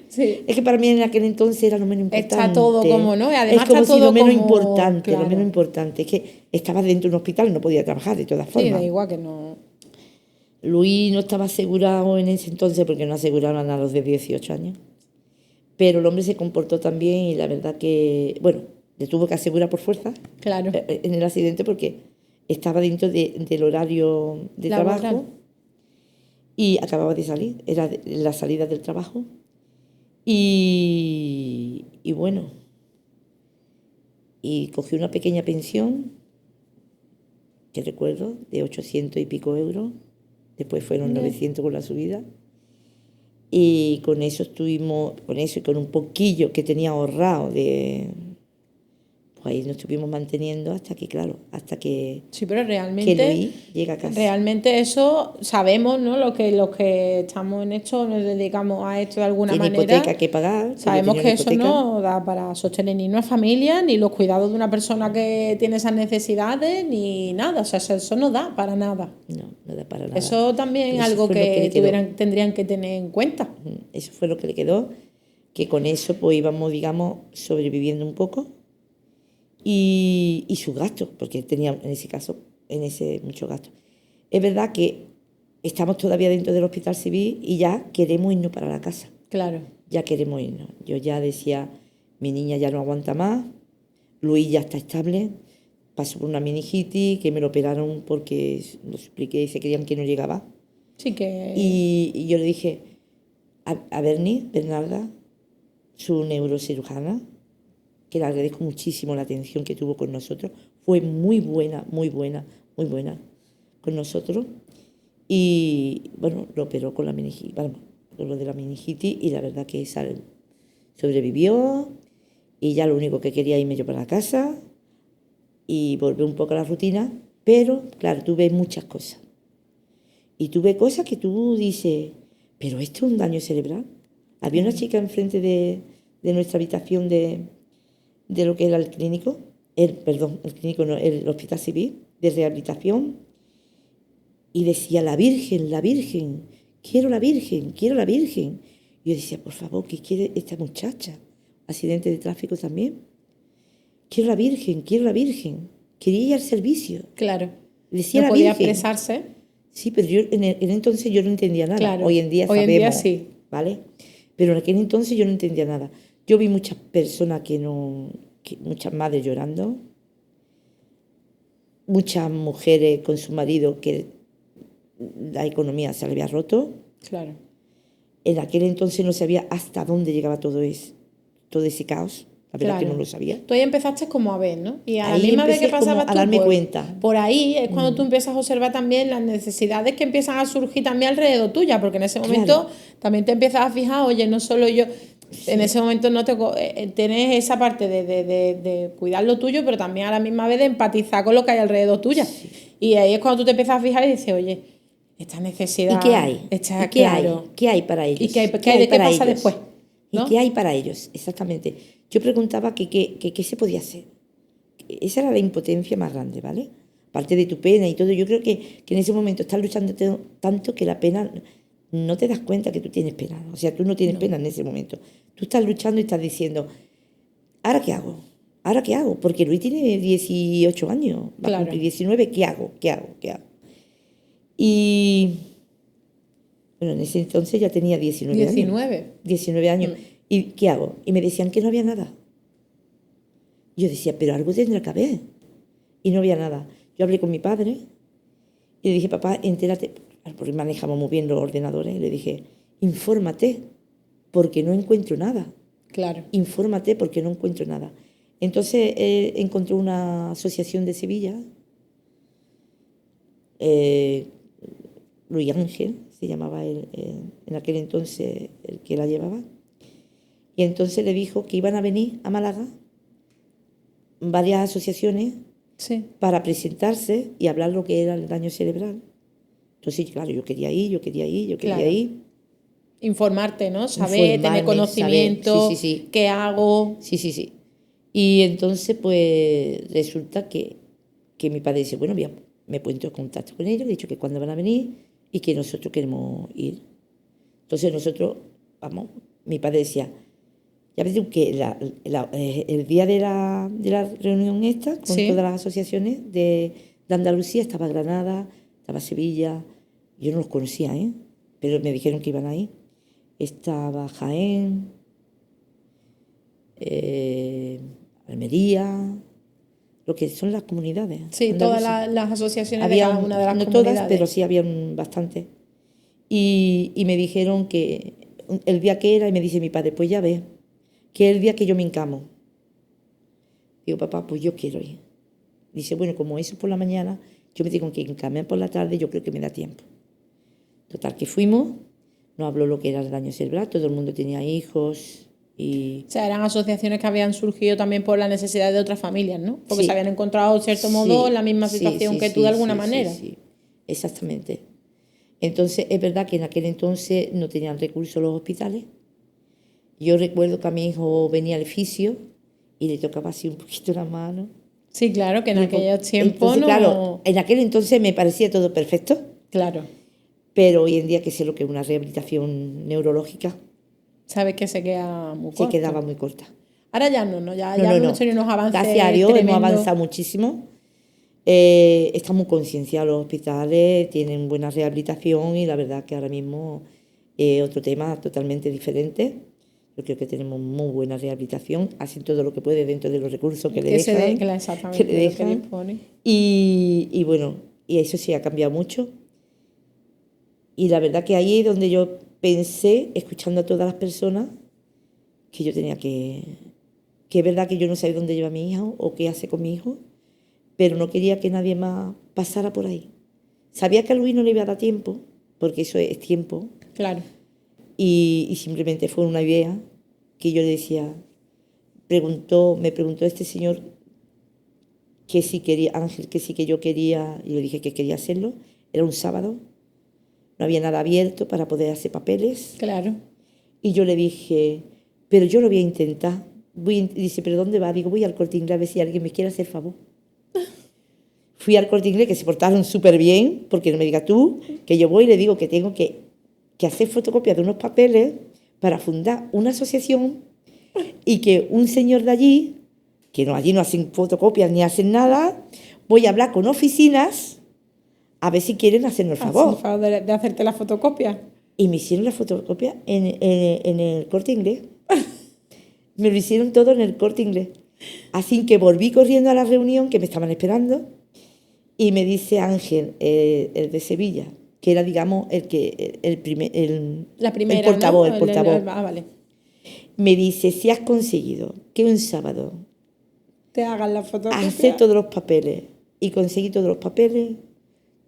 Sí. Es que para mí en aquel entonces era lo menos importante. Está todo como, ¿no? Y además es como está si todo lo menos como... importante, lo Claro. menos importante. Es que estaba dentro de un hospital y no podía trabajar de todas Sí, formas. da igual que no... Luis no estaba asegurado en ese entonces porque no aseguraban a los de 18 años. Pero el hombre se comportó tan bien y la verdad que, bueno, le tuvo que asegurar por fuerza Claro. en el accidente porque estaba dentro del horario de Laboral. trabajo y acababa de salir, era la salida del trabajo. Y bueno, y cogió una pequeña pensión, que recuerdo, de 800 y pico euros, después fueron 900 con la subida. Y con eso estuvimos, con eso y con un poquillo que tenía ahorrado pues ahí nos estuvimos manteniendo hasta que, claro, Sí, pero que realmente... Luis llega a casa. Realmente eso sabemos, ¿no? Los que estamos en esto, nos dedicamos a esto de alguna Tiene manera. hipoteca que pagar. pues yo Sabemos tenía que una eso hipoteca. no da para sostener ni una familia, ni los cuidados de una persona que tiene esas necesidades, ni nada. O sea, eso no da para nada. No da para nada. Eso también es Pero eso algo fue lo que que le quedó. tendrían que tener en cuenta. Eso fue lo que le quedó, que con eso pues íbamos, digamos, sobreviviendo un poco y sus gastos, porque tenía en ese caso, muchos gastos. Es verdad que estamos todavía dentro del hospital civil y ya queremos irnos para la casa. Claro. Ya queremos irnos. Yo ya decía, mi niña ya no aguanta más, Luis ya está estable, pasó por una meningitis, que me lo operaron porque lo expliqué y se creían que no llegaba. Sí que... Y yo le dije a Bernarda, su neurocirujana, que le agradezco muchísimo la atención que tuvo con nosotros, fue muy buena con nosotros. Y bueno, lo operó con la meningitis, con lo de la meningitis, y la verdad que sobrevivió, y ya lo único que quería irme yo para la casa y volver un poco a la rutina, pero claro, tuve muchas cosas. Y tuve cosas que tú dices, pero esto es un daño cerebral. Había una chica enfrente de nuestra habitación de lo que era el clínico, el clínico no, el hospital civil de rehabilitación, y decía, la Virgen, quiero la Virgen, quiero la Virgen. Y yo decía, por favor, ¿qué quiere esta muchacha? Accidente de tráfico también. Quiero la Virgen, quiero la Virgen. Quería ir al servicio. Claro. Decía no la podía Virgen. expresarse. Sí, pero yo en entonces yo no entendía nada. Claro. Hoy en día Hoy sabemos, en día sí. ¿vale? Pero en aquel entonces yo no entendía nada. Yo vi muchas personas muchas madres llorando, muchas mujeres con su marido que la economía se le había roto. Claro. En aquel entonces no sabía hasta dónde llegaba todo ese caos. La verdad que no lo sabía. Tú ahí empezaste como a ver, ¿no? Y a Ahí la misma vez que empecé como pasabas a tú, darme cuenta. por ahí es cuando tú empiezas a observar también las necesidades que empiezan a surgir también alrededor tuya, porque en ese momento también te empiezas a fijar, oye, no solo yo, en ese momento no tienes esa parte de cuidar lo tuyo, pero también a la misma vez de empatizar con lo que hay alrededor tuya. Sí. Y ahí es cuando tú te empiezas a fijar y dices, oye, esta necesidad... ¿Y qué hay? Está, ¿Y qué hay? ¿Qué hay para ellos? ¿Y qué pasa después? ¿no? ¿Y qué hay para ellos? Exactamente. Yo preguntaba que qué se podía hacer. Esa era la impotencia más grande, ¿vale? Aparte de tu pena y todo, yo creo que en ese momento estás luchando tanto que la pena no te das cuenta que tú tienes pena. O sea, tú no tienes pena en ese momento. Tú estás luchando y estás diciendo, ¿ahora qué hago? ¿Ahora qué hago? Porque Luis tiene 18 años, va a cumplir 19, ¿qué hago? Y bueno, en ese entonces ya tenía 19 años. 19 años. ¿Y qué hago? Y me decían que no había nada. Yo decía, pero algo tendrá que haber. Y no había nada. Yo hablé con mi padre y le dije, papá, entérate, porque manejamos muy bien los ordenadores, y le dije, infórmate, porque no encuentro nada. Claro. Infórmate porque no encuentro nada. Entonces encontró una asociación de Sevilla, Luis Ángel, se llamaba en aquel entonces el que la llevaba, y entonces le dijo que iban a venir a Málaga varias asociaciones para presentarse y hablar lo que era el daño cerebral. Entonces, claro, yo quería ir. Informarte, ¿no? Saber, tener conocimiento, sí. ¿Qué hago? Sí. Y entonces, pues, resulta que mi padre dice, bueno, bien, me he puesto en contacto con ellos, le he dicho que cuándo van a venir y que nosotros queremos ir. Entonces nosotros, vamos, mi padre decía, ya ves tú que el día de la reunión esta, con Sí. todas las asociaciones de Andalucía, estaba Granada, estaba Sevilla, yo no los conocía, pero me dijeron que iban ahí. Estaba Jaén, Almería, lo que son las comunidades. Sí, todas las asociaciones de Había cada una de las no comunidades. todas, pero sí habían bastantes. Y me dijeron que el día que era, y me dice mi padre, pues ya ves, que es el día que yo me encamo. Digo, papá, pues yo quiero ir. Dice, bueno, como eso por la mañana, yo me tengo que encamar por la tarde, yo creo que me da tiempo. Total, que fuimos, nos habló lo que era el daño cerebral, todo el mundo tenía hijos y... O sea, eran asociaciones que habían surgido también por la necesidad de otras familias, ¿no? Porque Sí. se habían encontrado, de cierto modo, en la misma situación que tú de alguna manera. Sí, exactamente. Entonces, es verdad que en aquel entonces no tenían recursos los hospitales. Yo recuerdo que a mi hijo venía al fisio y le tocaba así un poquito la mano. Sí, claro, que en aquellos tiempos entonces, no... claro, en aquel entonces me parecía todo perfecto. Claro. Pero hoy en día que sé lo que es una rehabilitación neurológica, Sabes que se queda muy se corto. quedaba muy corta. Ahora ya no, ya No. hemos hecho unos avances Gracias a Dios tremendos. hemos avanzado muchísimo. Están muy concienciados los hospitales, tienen buena rehabilitación y la verdad que ahora mismo es otro tema totalmente diferente. Yo creo que tenemos muy buena rehabilitación, hacen todo lo que puede dentro de los recursos que le dejan. Exactamente, que le dejan. lo que dispone. Y bueno, y eso sí ha cambiado mucho. Y la verdad que ahí es donde yo pensé, escuchando a todas las personas, que yo tenía que es verdad que yo no sabía dónde lleva a mi hijo o qué hace con mi hijo, pero no quería que nadie más pasara por ahí. Sabía que a Luis no le iba a dar tiempo, porque eso es tiempo. Claro. Y simplemente fue una idea que yo le decía, me preguntó este señor que si quería, Ángel, que sí que yo quería, y le dije que quería hacerlo. Era un sábado, no había nada abierto para poder hacer papeles. Claro. Y yo le dije, pero yo lo voy a intentar. Dice, ¿pero dónde va? Digo, voy al Corte Inglés a ver si alguien me quiere hacer favor. Fui al Corte Inglés, que se portaron súper bien, porque no me digas tú, que yo voy y le digo que tengo que hacer fotocopias de unos papeles para fundar una asociación y que un señor de allí, que no, allí no hacen fotocopias ni hacen nada, voy a hablar con oficinas a ver si quieren hacernos el favor. El favor de hacerte la fotocopia. Y me hicieron la fotocopia en el Corte Inglés. Me lo hicieron todo en el Corte Inglés. Así que volví corriendo a la reunión, que me estaban esperando, y me dice Ángel, el de Sevilla, que era, digamos, el portavoz, ¿no? el portavoz. Vale. Me dice, si has conseguido que un sábado te hagan la fotocopia, hacer todos los papeles y conseguir todos los papeles,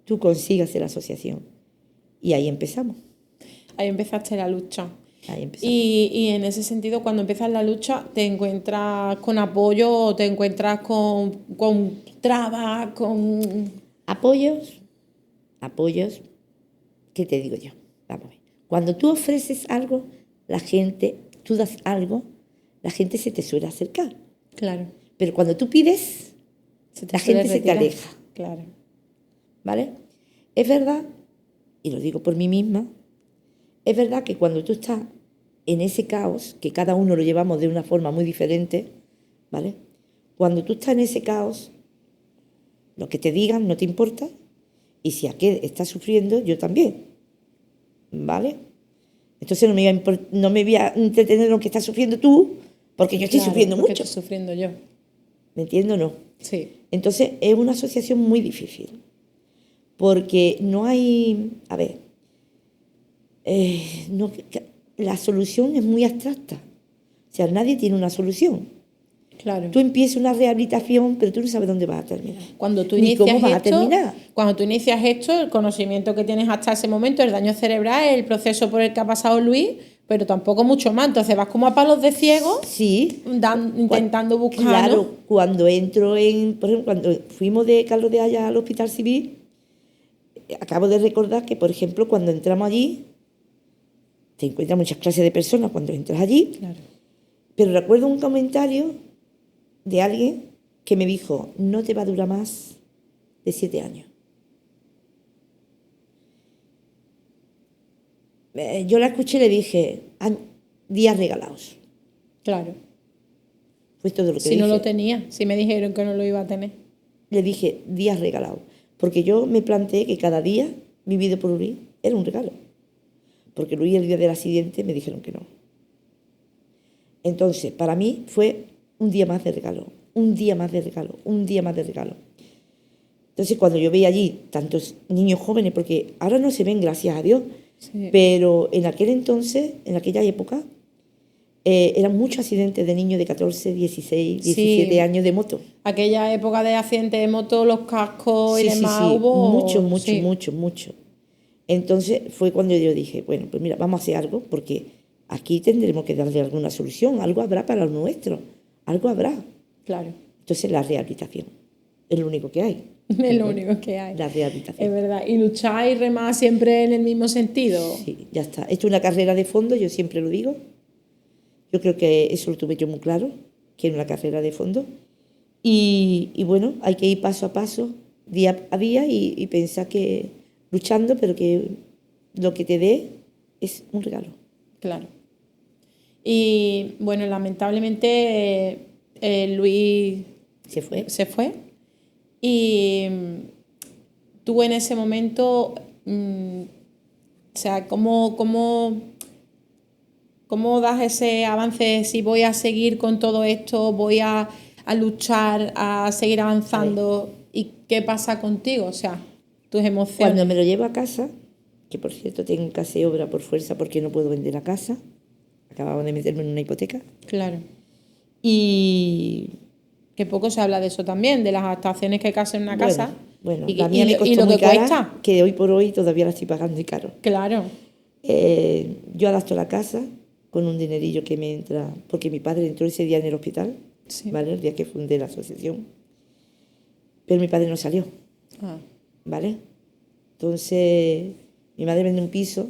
tú consigas la asociación. Y ahí empezamos. Ahí empezaste la lucha. Ahí empezamos. Y en ese sentido, cuando empiezas la lucha, ¿te encuentras con apoyo o te encuentras con trabas, con...? Apoyos, ¿qué te digo yo? Vamos a ver. Cuando tú ofreces algo, tú das algo, la gente se te suele acercar. Claro. Pero cuando tú pides, la gente se te aleja. Claro. ¿Vale? Es verdad, y lo digo por mí misma, es verdad que cuando tú estás en ese caos, que cada uno lo llevamos de una forma muy diferente, ¿vale? Cuando tú estás en ese caos, lo que te digan no te importa, y si aquel está sufriendo, yo también, ¿vale? Entonces no me voy a entretener en lo que estás sufriendo tú, porque yo estoy sufriendo mucho. Estoy sufriendo yo. ¿Me entiendes o no? Sí. Entonces es una asociación muy difícil, porque no hay, a ver, la solución es muy abstracta. O sea, nadie tiene una solución. Claro. Tú empiezas una rehabilitación, pero tú no sabes dónde vas a terminar. Cuando tú ni inicias cómo vas a terminar. Cuando tú inicias esto, el conocimiento que tienes hasta ese momento, el daño cerebral, el proceso por el que ha pasado Luis, pero tampoco mucho más. Entonces vas como a palos de ciego, sí, intentando buscar. Claro, ¿no? Cuando entro por ejemplo, cuando fuimos de Carlos de Haya al Hospital Civil, acabo de recordar que, por ejemplo, cuando entramos allí, te encuentras muchas clases de personas cuando entras allí, claro. Pero recuerdo un comentario de alguien que me dijo, no te va a durar más de 7 años. Yo la escuché y le dije, días regalados. Claro. Fue todo lo que Si dije. no lo tenía, si me dijeron que no lo iba a tener. Le dije, días regalados. Porque yo me planteé que cada día vivido por Luis era un regalo. Porque Luis, el día del accidente, me dijeron que no. Entonces, para mí fue un día más de regalo, un día más de regalo, un día más de regalo. Entonces, cuando yo veía allí tantos niños jóvenes, porque ahora no se ven, gracias a Dios, Sí. pero en aquel entonces, en aquella época, eran muchos accidentes de niños de 14, 16, 17 Sí. años de moto. Aquella época de accidentes de moto, los cascos y Sí, sí, demás sí, hubo. mucho. Entonces fue cuando yo dije, bueno, pues mira, vamos a hacer algo, porque aquí tendremos que darle alguna solución, algo habrá para los nuestros, algo habrá. Claro. Entonces la rehabilitación es lo único que hay. Es lo único que hay. La Es rehabilitación. verdad. Y luchar y remar siempre en el mismo sentido. Sí, ya está. Esto es una carrera de fondo, yo siempre lo digo. Yo creo que eso lo tuve yo muy claro, que era una carrera de fondo. Y bueno, hay que ir paso a paso, día a día y pensar que luchando, pero que lo que te dé es un regalo. Claro. Y bueno, lamentablemente Luis Se fue. se fue. Y tú en ese momento, o sea, ¿cómo das ese avance? Si voy a seguir con todo esto, voy a luchar, a seguir avanzando. ¿Y qué pasa contigo? O sea, tus emociones. Cuando me lo llevo a casa, que por cierto tengo que hacer obra por fuerza porque no puedo vender la casa, acababa de meterme en una hipoteca, Claro. y Que poco se habla de eso también, de las adaptaciones que hay que hacer en una casa. bueno, y, la mía me y costó lo muy que cara, cuesta. que hoy por hoy todavía la estoy pagando y caro. Claro. Yo adapto la casa con un dinerillo que me entra, porque mi padre entró ese día en el hospital, Sí. ¿vale? El día que fundé la asociación, pero mi padre no salió, Ah, ¿vale? Entonces, mi madre vende un piso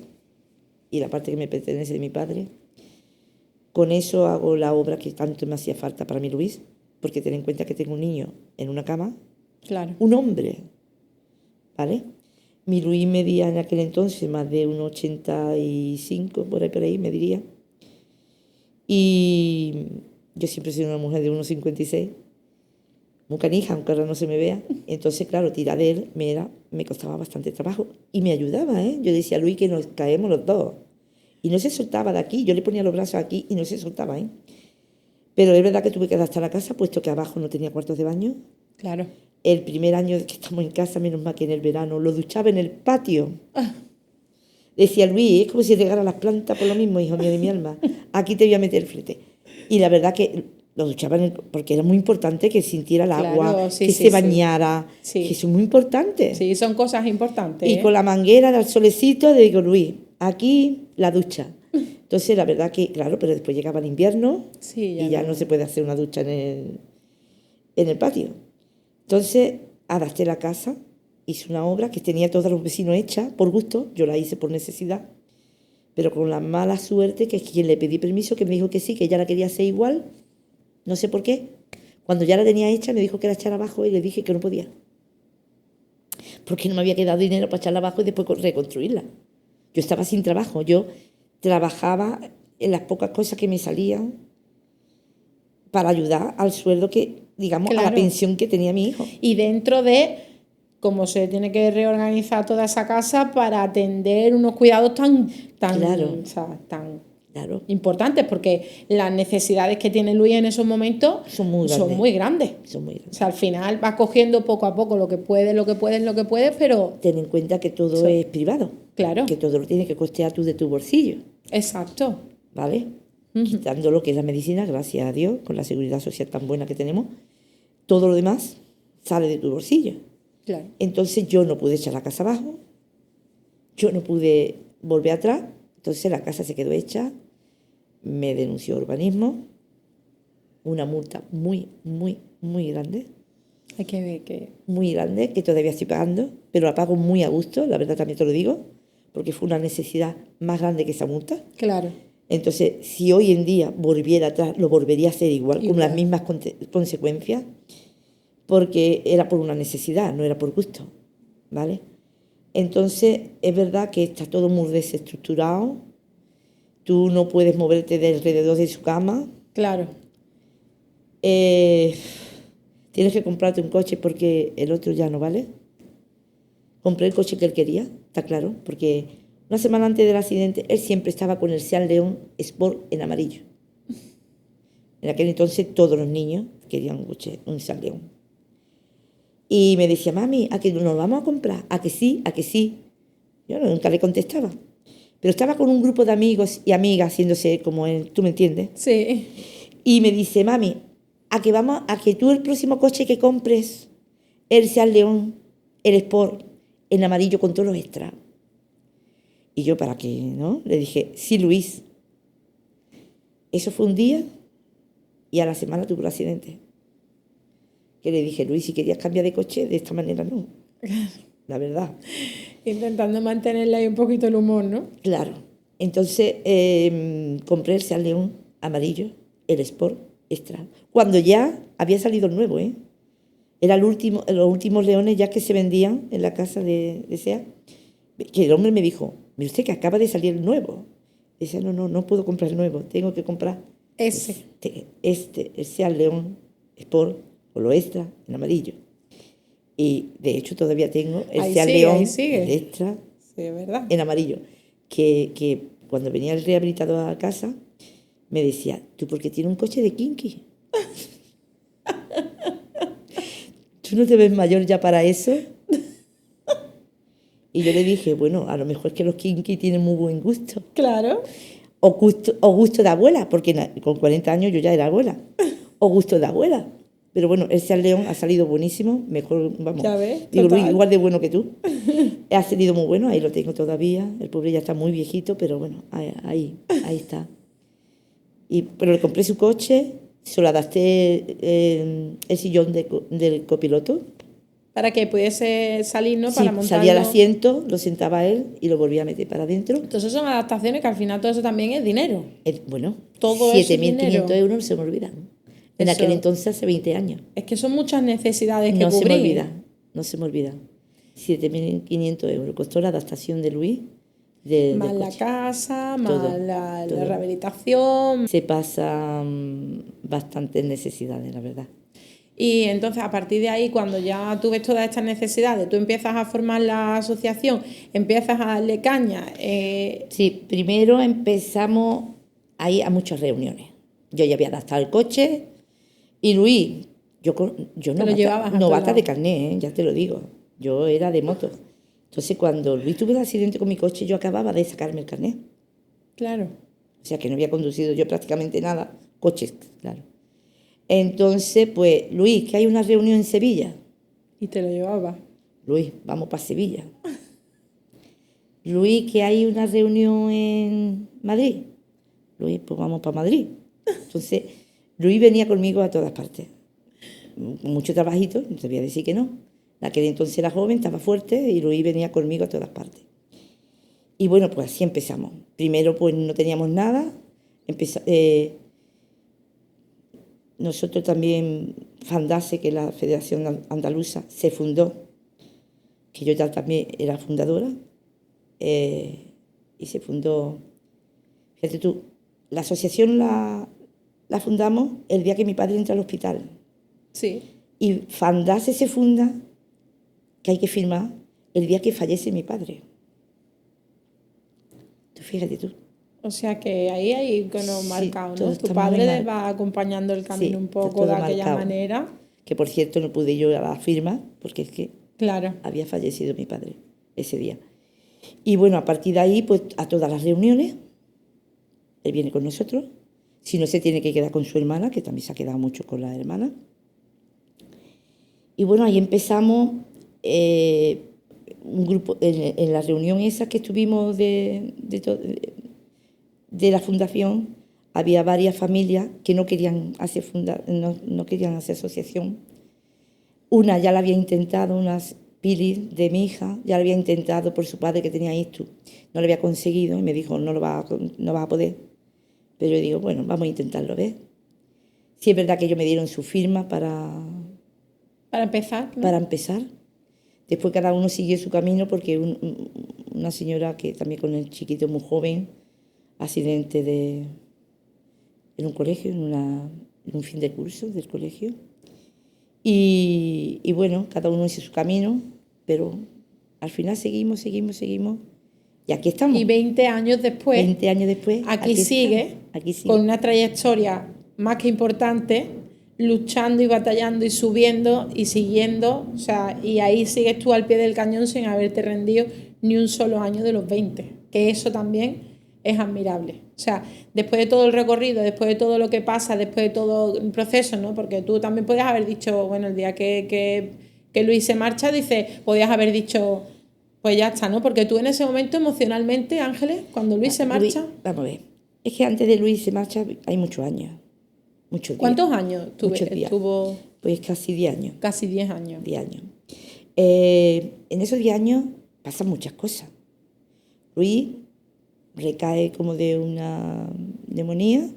y la parte que me pertenece de mi padre. Con eso hago la obra que tanto me hacía falta para mi Luis, porque ten en cuenta que tengo un niño en una cama, claro. un hombre, ¿vale? Mi Luis medía en aquel entonces más de 1,85, por ahí me diría. Y yo siempre he sido una mujer de 1,56, muy canija, aunque ahora no se me vea. Entonces, claro, tirar de él me costaba bastante trabajo y me ayudaba, ¿eh? Yo decía a Luis que nos caemos los dos. Y no se soltaba de aquí, yo le ponía los brazos aquí y no se soltaba, ¿eh? Pero es verdad que tuve que adaptar la casa, puesto que abajo no tenía cuartos de baño. Claro. El primer año que estamos en casa, menos mal que en el verano, lo duchaba en el patio. Decía Luis, es como si regara las plantas por lo mismo, hijo mío de mi alma. Aquí te voy a meter el flete. Y la verdad que lo duchaba porque era muy importante que sintiera el agua, Claro, sí, que sí, se sí. bañara, Sí. que eso es muy importante. Sí, son cosas importantes. Y con la manguera del solecito le digo, Luis, aquí la ducha. Entonces, la verdad que, claro, pero después llegaba el invierno Sí, y ya no se puede hacer una ducha en el patio. Entonces, adapté la casa, hice una obra que tenía todos los vecinos hecha por gusto, yo la hice por necesidad, pero con la mala suerte que es quien le pedí permiso, que me dijo que sí, que ella la quería hacer igual, no sé por qué. Cuando ya la tenía hecha, me dijo que la echara abajo y le dije que no podía. Porque no me había quedado dinero para echarla abajo y después reconstruirla. Yo estaba sin trabajo, yo trabajaba en las pocas cosas que me salían para ayudar al sueldo que, digamos, a la Claro. pensión que tenía mi hijo. Y dentro de cómo se tiene que reorganizar toda esa casa para atender unos cuidados tan, Claro. o sea, tan Claro, importantes, porque las necesidades que tiene Luis en esos momentos son muy grandes. Son muy O grandes. sea, al final vas cogiendo poco a poco lo que puedes, pero Ten en cuenta que todo Eso. es privado. Claro. Que todo lo tienes que costear tú de tu bolsillo, exacto. ¿vale? Quitando lo que es la medicina, gracias a Dios, con la seguridad social tan buena que tenemos, todo lo demás sale de tu bolsillo. Claro. Entonces yo no pude echar la casa abajo, yo no pude volver atrás, entonces la casa se quedó hecha, me denunció urbanismo, una multa muy, muy, muy grande. Hay que ver que... Muy grande, que todavía estoy pagando, pero la pago muy a gusto, la verdad también te lo digo, porque fue una necesidad más grande que esa multa. Claro. Entonces, si hoy en día volviera atrás, lo volvería a hacer igual. Con las mismas consecuencias, porque era por una necesidad, no era por gusto, ¿vale? Entonces, es verdad que está todo muy desestructurado. Tú no puedes moverte de alrededor de su cama. Claro. Tienes que comprarte un coche porque el otro ya no vale. Compré el coche que él quería, está claro, porque una semana antes del accidente él siempre estaba con el Seat León Sport en amarillo. En aquel entonces todos los niños querían un coche, un Seat León. Y me decía, mami, ¿a que nos lo vamos a comprar? ¿A que sí? ¿A que sí? Yo nunca le contestaba. Pero estaba con un grupo de amigos y amigas haciéndose como él, ¿tú me entiendes? Sí. Y me dice, mami, a que tú el próximo coche que compres, el Seat León, el Sport, en amarillo con todos los extras. Y yo, ¿para qué? ¿No? Le dije, sí, Luis. Eso fue un día y a la semana tuve un accidente. Que le dije, Luis, si querías cambiar de coche, de esta manera no. La verdad. Intentando mantenerle ahí un poquito el humor, ¿no? Claro. Entonces compré el Seat León amarillo, el Sport Extra. Cuando ya había salido el nuevo, ¿eh? Era los últimos leones ya que se vendían en la casa de Seat. Que el hombre me dijo, mire usted que acaba de salir el nuevo. Dice, no puedo comprar el nuevo, tengo que comprar Ese. el Seat León Sport o lo Extra en amarillo. Y de hecho todavía tengo el Seat León el Extra sí, es verdad. en amarillo. Que cuando venía el rehabilitador a casa me decía, ¿tú por qué tienes un coche de kinky? ¿Tú no te ves mayor ya para eso? Y yo le dije, bueno, a lo mejor es que los kinky tienen muy buen gusto. Claro. O gusto de abuela, porque con 40 años yo ya era abuela. O gusto de abuela. Pero bueno, el Seat León ha salido buenísimo, mejor, vamos. Ya ves, digo, total. Luis, igual de bueno que tú. Ha salido muy bueno, ahí lo tengo todavía. El pobre ya está muy viejito, pero bueno, ahí está. Pero le compré su coche, se lo adapté el sillón del copiloto. Para que pudiese salir, ¿no? Sí, Para montarlo. salía al asiento, lo sentaba él y lo volvía a meter para adentro. Entonces son adaptaciones que al final todo eso también es dinero. Bueno, Todo eso es 7.500 euros no se me olvidan. En Eso. aquel entonces, hace 20 años. Es que son muchas necesidades que No cubrir. no se me olvida. 7.500 euros costó la adaptación de Luis. Más la casa, más todo. la rehabilitación. Se pasan bastantes necesidades, la verdad. Y entonces a partir de ahí, cuando ya tú ves todas estas necesidades, tú empiezas a formar la asociación, empiezas a darle caña. Sí, primero empezamos a ir a muchas reuniones. Yo ya había adaptado el coche y Luis, yo novata de carnet, ya te lo digo. Yo era de moto. Entonces cuando Luis tuvo el accidente con mi coche, yo acababa de sacarme el carnet. Claro. O sea que no había conducido yo prácticamente nada. Coches, claro. Entonces, pues, Luis, que hay una reunión en Sevilla. Y te lo llevaba. Luis, vamos para Sevilla. Luis, que hay una reunión en Madrid. Luis, pues vamos para Madrid. Entonces, Luis venía conmigo a todas partes. Mucho trabajito, no te voy a decir que no. Aquel entonces era joven, estaba fuerte y Luis venía conmigo a todas partes. Y bueno, pues así empezamos. Primero, pues no teníamos nada. Nosotros también, Fandase, que es la Federación Andaluza, se fundó, que yo ya también era fundadora, y se fundó, fíjate tú, la asociación la fundamos el día que mi padre entra al hospital. Sí. Y Fandase se funda, que hay que firmar, el día que fallece mi padre. Tú fíjate tú. O sea que ahí hay iconos marcados, ¿no? Tu padre les va acompañando el camino un poco de aquella manera. Que por cierto no pude yo ir a la firma, porque es que claro, había fallecido mi padre ese día. Y bueno, a partir de ahí, pues a todas las reuniones, él viene con nosotros. Si no, se tiene que quedar con su hermana, que también se ha quedado mucho con la hermana. Y bueno, ahí empezamos un grupo, en la reunión esa que estuvimos de la fundación, había varias familias que no querían hacer no querían hacer asociación. Una ya la había intentado, unas Pili de mi hija, ya la había intentado por su padre que tenía esto, no lo había conseguido y me dijo, no vas a poder. Pero yo digo, bueno, vamos a intentarlo, ¿ves? Sí es verdad que ellos me dieron su firma para empezar, ¿no? Para empezar. Después cada uno siguió su camino porque una señora que también con el chiquito muy joven, accidente en un colegio, en un fin de curso del colegio. Y bueno, cada uno hizo su camino, pero al final seguimos. Y aquí estamos. Y 20 años después, 20 años después, aquí sigue, aquí sigue. con una trayectoria más que importante, luchando y batallando y subiendo y siguiendo, o sea, y ahí sigues tú al pie del cañón sin haberte rendido ni un solo año de los 20, que eso también es admirable. O sea, después de todo el recorrido, después de todo lo que pasa, después de todo el proceso, ¿no? Porque tú también podías haber dicho, bueno, el día que Luis se marcha, dice, podías haber dicho, pues ya está, ¿no? Porque tú en ese momento emocionalmente, Ángeles, cuando Luis se marcha... Vamos a ver, es que antes de Luis se marcha hay muchos años, muchos días. ¿Cuántos años estuvo? Pues casi 10 años. Casi 10 años. 10 años. En esos 10 años pasan muchas cosas. Luis recae como de una neumonía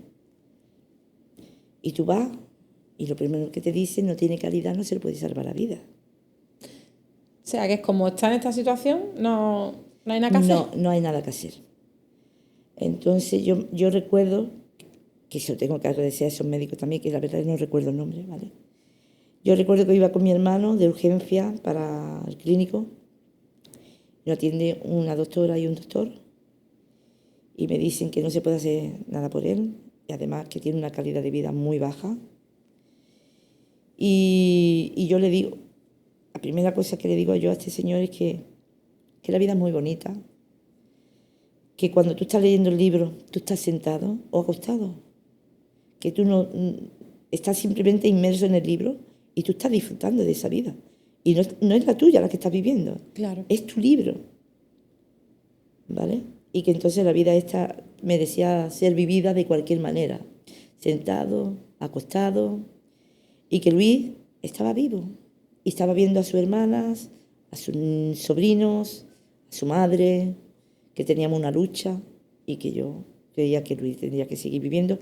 y tú vas y lo primero que te dicen, no tiene calidad, no se le puede salvar la vida. O sea, que es como está en esta situación, no hay nada que hacer. No hay nada que hacer. Entonces yo recuerdo, que eso tengo que agradecer a esos médicos también, que la verdad no recuerdo el nombre, ¿vale? Yo recuerdo que iba con mi hermano de urgencia para el clínico, y nos atiende una doctora y un doctor, y me dicen que no se puede hacer nada por él, y además que tiene una calidad de vida muy baja. Y yo le digo, la primera cosa que le digo yo a este señor es que la vida es muy bonita, que cuando tú estás leyendo el libro, tú estás sentado o acostado, que tú no estás simplemente inmerso en el libro y tú estás disfrutando de esa vida. Y no es la tuya la que estás viviendo, claro, es tu libro, ¿vale? Y que entonces la vida esta merecía ser vivida de cualquier manera, sentado, acostado, y que Luis estaba vivo y estaba viendo a sus hermanas, a sus sobrinos, a su madre, que teníamos una lucha y que yo creía que Luis tendría que seguir viviendo.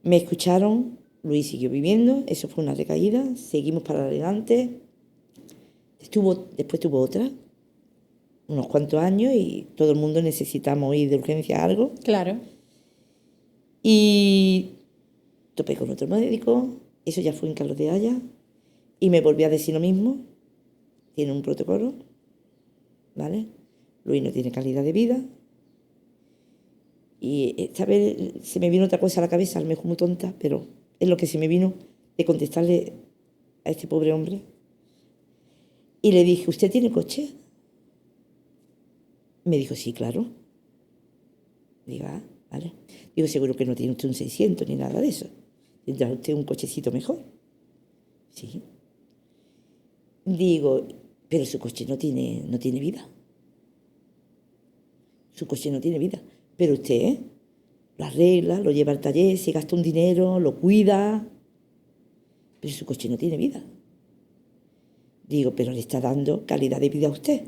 Me escucharon, Luis siguió viviendo, eso fue una recaída, seguimos para adelante. Después tuvo otra, unos cuantos años, y todo el mundo necesitamos ir de urgencia a algo. Claro. Y topé con otro médico, eso ya fue en Carlos de Haya, y me volví a decir lo mismo, tiene un protocolo, ¿vale? Luis no tiene calidad de vida. Y esta vez se me vino otra cosa a la cabeza, a lo mejor muy tonta, pero es lo que se me vino de contestarle a este pobre hombre. Y le dije, ¿usted tiene coche? Me dijo, sí, claro. Digo, vale. Digo, seguro que no tiene usted un 600 ni nada de eso. ¿Tendrá usted un cochecito mejor? Sí. Digo, pero su coche no tiene vida. Su coche no tiene vida. Pero usted lo arregla, lo lleva al taller, se gasta un dinero, lo cuida. Pero su coche no tiene vida. Digo, pero le está dando calidad de vida a usted.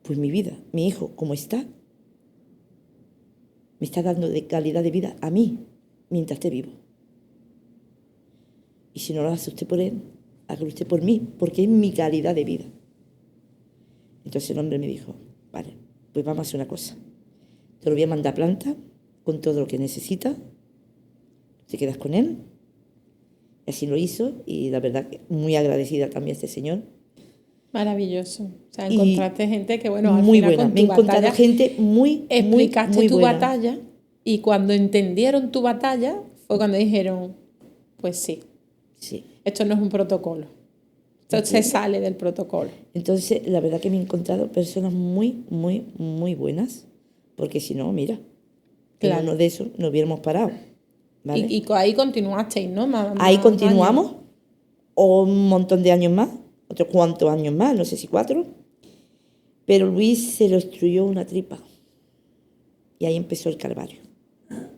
Pues mi vida, mi hijo, ¿cómo está? Me está dando de calidad de vida a mí, mientras esté vivo. Y si no lo hace usted por él, hágalo usted por mí, porque es mi calidad de vida. Entonces el hombre me dijo, vale, pues vamos a hacer una cosa. Te lo voy a mandar a planta con todo lo que necesita. Te quedas con él. Y así lo hizo, y la verdad que muy agradecida también a este señor. Maravilloso. O sea, encontraste gente que, bueno, al muy final buena. con tu Me he encontrado batalla, gente muy explicaste muy tu buena. batalla, y cuando entendieron tu batalla fue cuando dijeron, pues sí, esto no es un protocolo. Esto se sale del protocolo. Entonces, la verdad que me he encontrado personas muy buenas, porque si no, mira, claro, en uno de esos nos hubiéramos parado. ¿Vale? Y ahí continuasteis, ¿no? Ahí continuamos, o un montón de años más, otros cuantos años más, no sé si 4, pero Luis se le obstruyó una tripa y ahí empezó el calvario,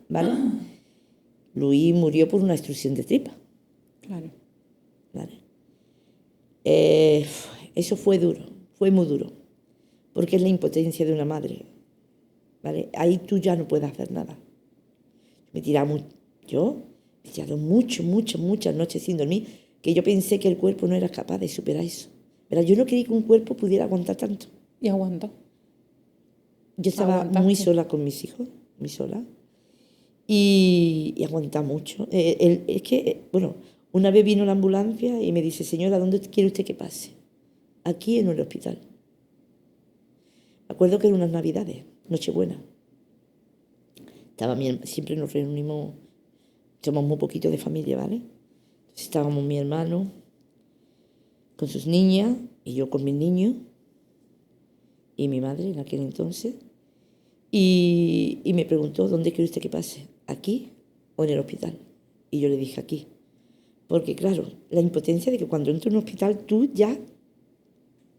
¿vale? Luis murió por una obstrucción de tripa. Claro. ¿Vale? Eso fue duro, fue muy duro, porque es la impotencia de una madre, ¿vale? Ahí tú ya no puedes hacer nada. Me he tirado muchas noches sin dormir, que yo pensé que el cuerpo no era capaz de superar eso, Pero yo no creí que un cuerpo pudiera aguantar tanto. Y aguanta. Yo estaba Aguantaste. muy sola con mis hijos, muy sola. Y aguanta mucho. Es que, bueno, una vez vino la ambulancia y me dice, señora, ¿dónde quiere usted que pase? Aquí en el hospital. Me acuerdo que eran unas navidades, Nochebuena. Siempre nos reunimos, somos muy poquitos de familia, ¿vale? Entonces estábamos mi hermano con sus niñas y yo con mis niños y mi madre en aquel entonces. Y me preguntó, ¿dónde quiere usted que pase? ¿Aquí o en el hospital? Y yo le dije, aquí. Porque claro, la impotencia de que cuando entro en un hospital tú ya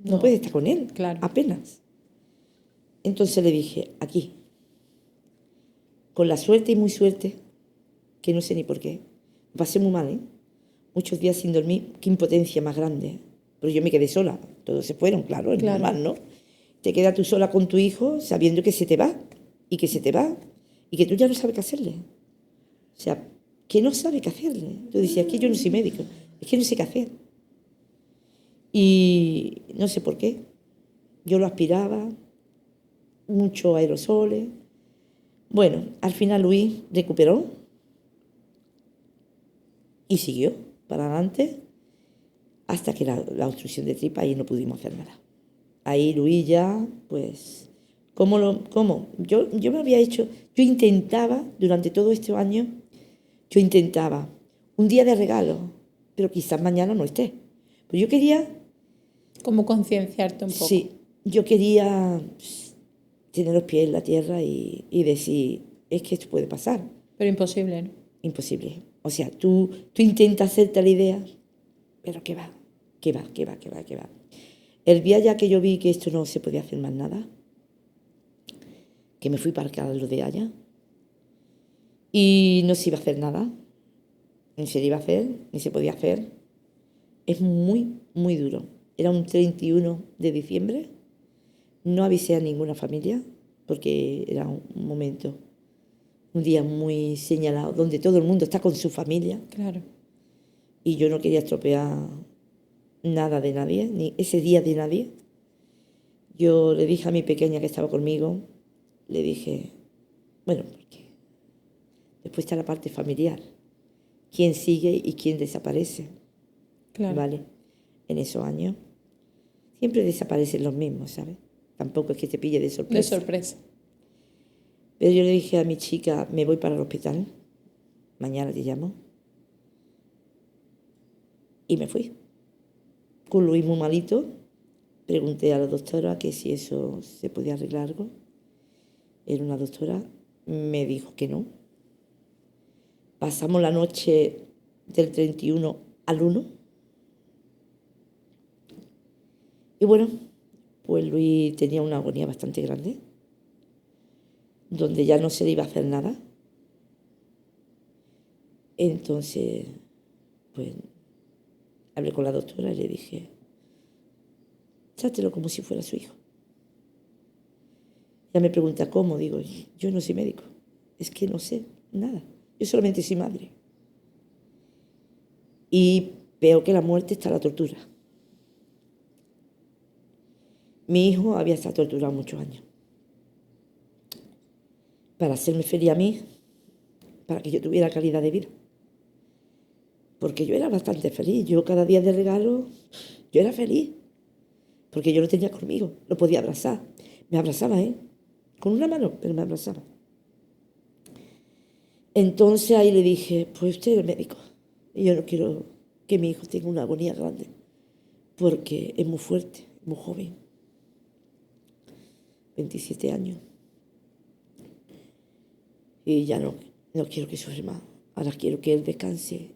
no puedes estar con él, claro. apenas. Entonces le dije, aquí. Con la suerte y muy suerte, que no sé ni por qué, pasé muy mal, ¿eh? Muchos días sin dormir, qué impotencia más grande. Pero yo me quedé sola, todos se fueron, claro, es normal, ¿no? Te quedas tú sola con tu hijo sabiendo que se te va, y que se te va, y que tú ya no sabes qué hacerle. O sea, que no sabe qué hacerle. Yo decía, es que yo no soy médico, es que no sé qué hacer. Y no sé por qué. Yo lo aspiraba, muchos aerosoles. Bueno, al final Luis recuperó y siguió para adelante hasta que la obstrucción de tripa, ahí no pudimos hacer nada. Ahí Luis ya, pues, ¿cómo? Yo me había hecho, yo intentaba, durante todo este año, yo intentaba un día de regalo, pero quizás mañana no esté. Pero yo quería... Como concienciarte un poco. Sí, yo quería tener los pies en la tierra y decir, es que esto puede pasar. Pero imposible, ¿no? Imposible. O sea, tú intentas hacerte la idea, pero ¿qué va? ¿Qué va? El día ya que yo vi que esto no se podía hacer más nada, que me fui para lo de allá y no se iba a hacer nada, ni se iba a hacer, ni se podía hacer. Es muy, muy duro. Era un 31 de diciembre, no avisé a ninguna familia porque era un momento, un día muy señalado, donde todo el mundo está con su familia. Claro. Y yo no quería estropear nada de nadie, ni ese día de nadie. Yo le dije a mi pequeña que estaba conmigo, le dije, bueno, porque después está la parte familiar, quién sigue y quién desaparece. Claro. ¿Vale? En esos años siempre desaparecen los mismos, ¿sabes? Tampoco es que te pille de sorpresa. De sorpresa. Pero yo le dije a mi chica, me voy para el hospital, mañana te llamo. Y me fui. Con Luis muy malito, pregunté a la doctora que si eso se podía arreglar algo. Era una doctora, me dijo que no. Pasamos la noche del 31 al 1. Y bueno, pues Luis tenía una agonía bastante grande, donde ya no se le iba a hacer nada. Entonces, pues, hablé con la doctora y le dije, trátelo como si fuera su hijo. Ella me pregunta, ¿cómo? Digo, yo no soy médico, es que no sé nada, yo solamente soy madre. Y veo que la muerte está la tortura. Mi hijo había estado torturado muchos años. Para hacerme feliz a mí, para que yo tuviera calidad de vida. Porque yo era bastante feliz. Yo cada día de regalo, yo era feliz. Porque yo lo tenía conmigo, lo podía abrazar. Me abrazaba, con una mano, pero me abrazaba. Entonces ahí le dije, pues usted es el médico. Y yo no quiero que mi hijo tenga una agonía grande. Porque es muy fuerte, muy joven. 27 años. Y ya no quiero que sufra más. Ahora quiero que él descanse.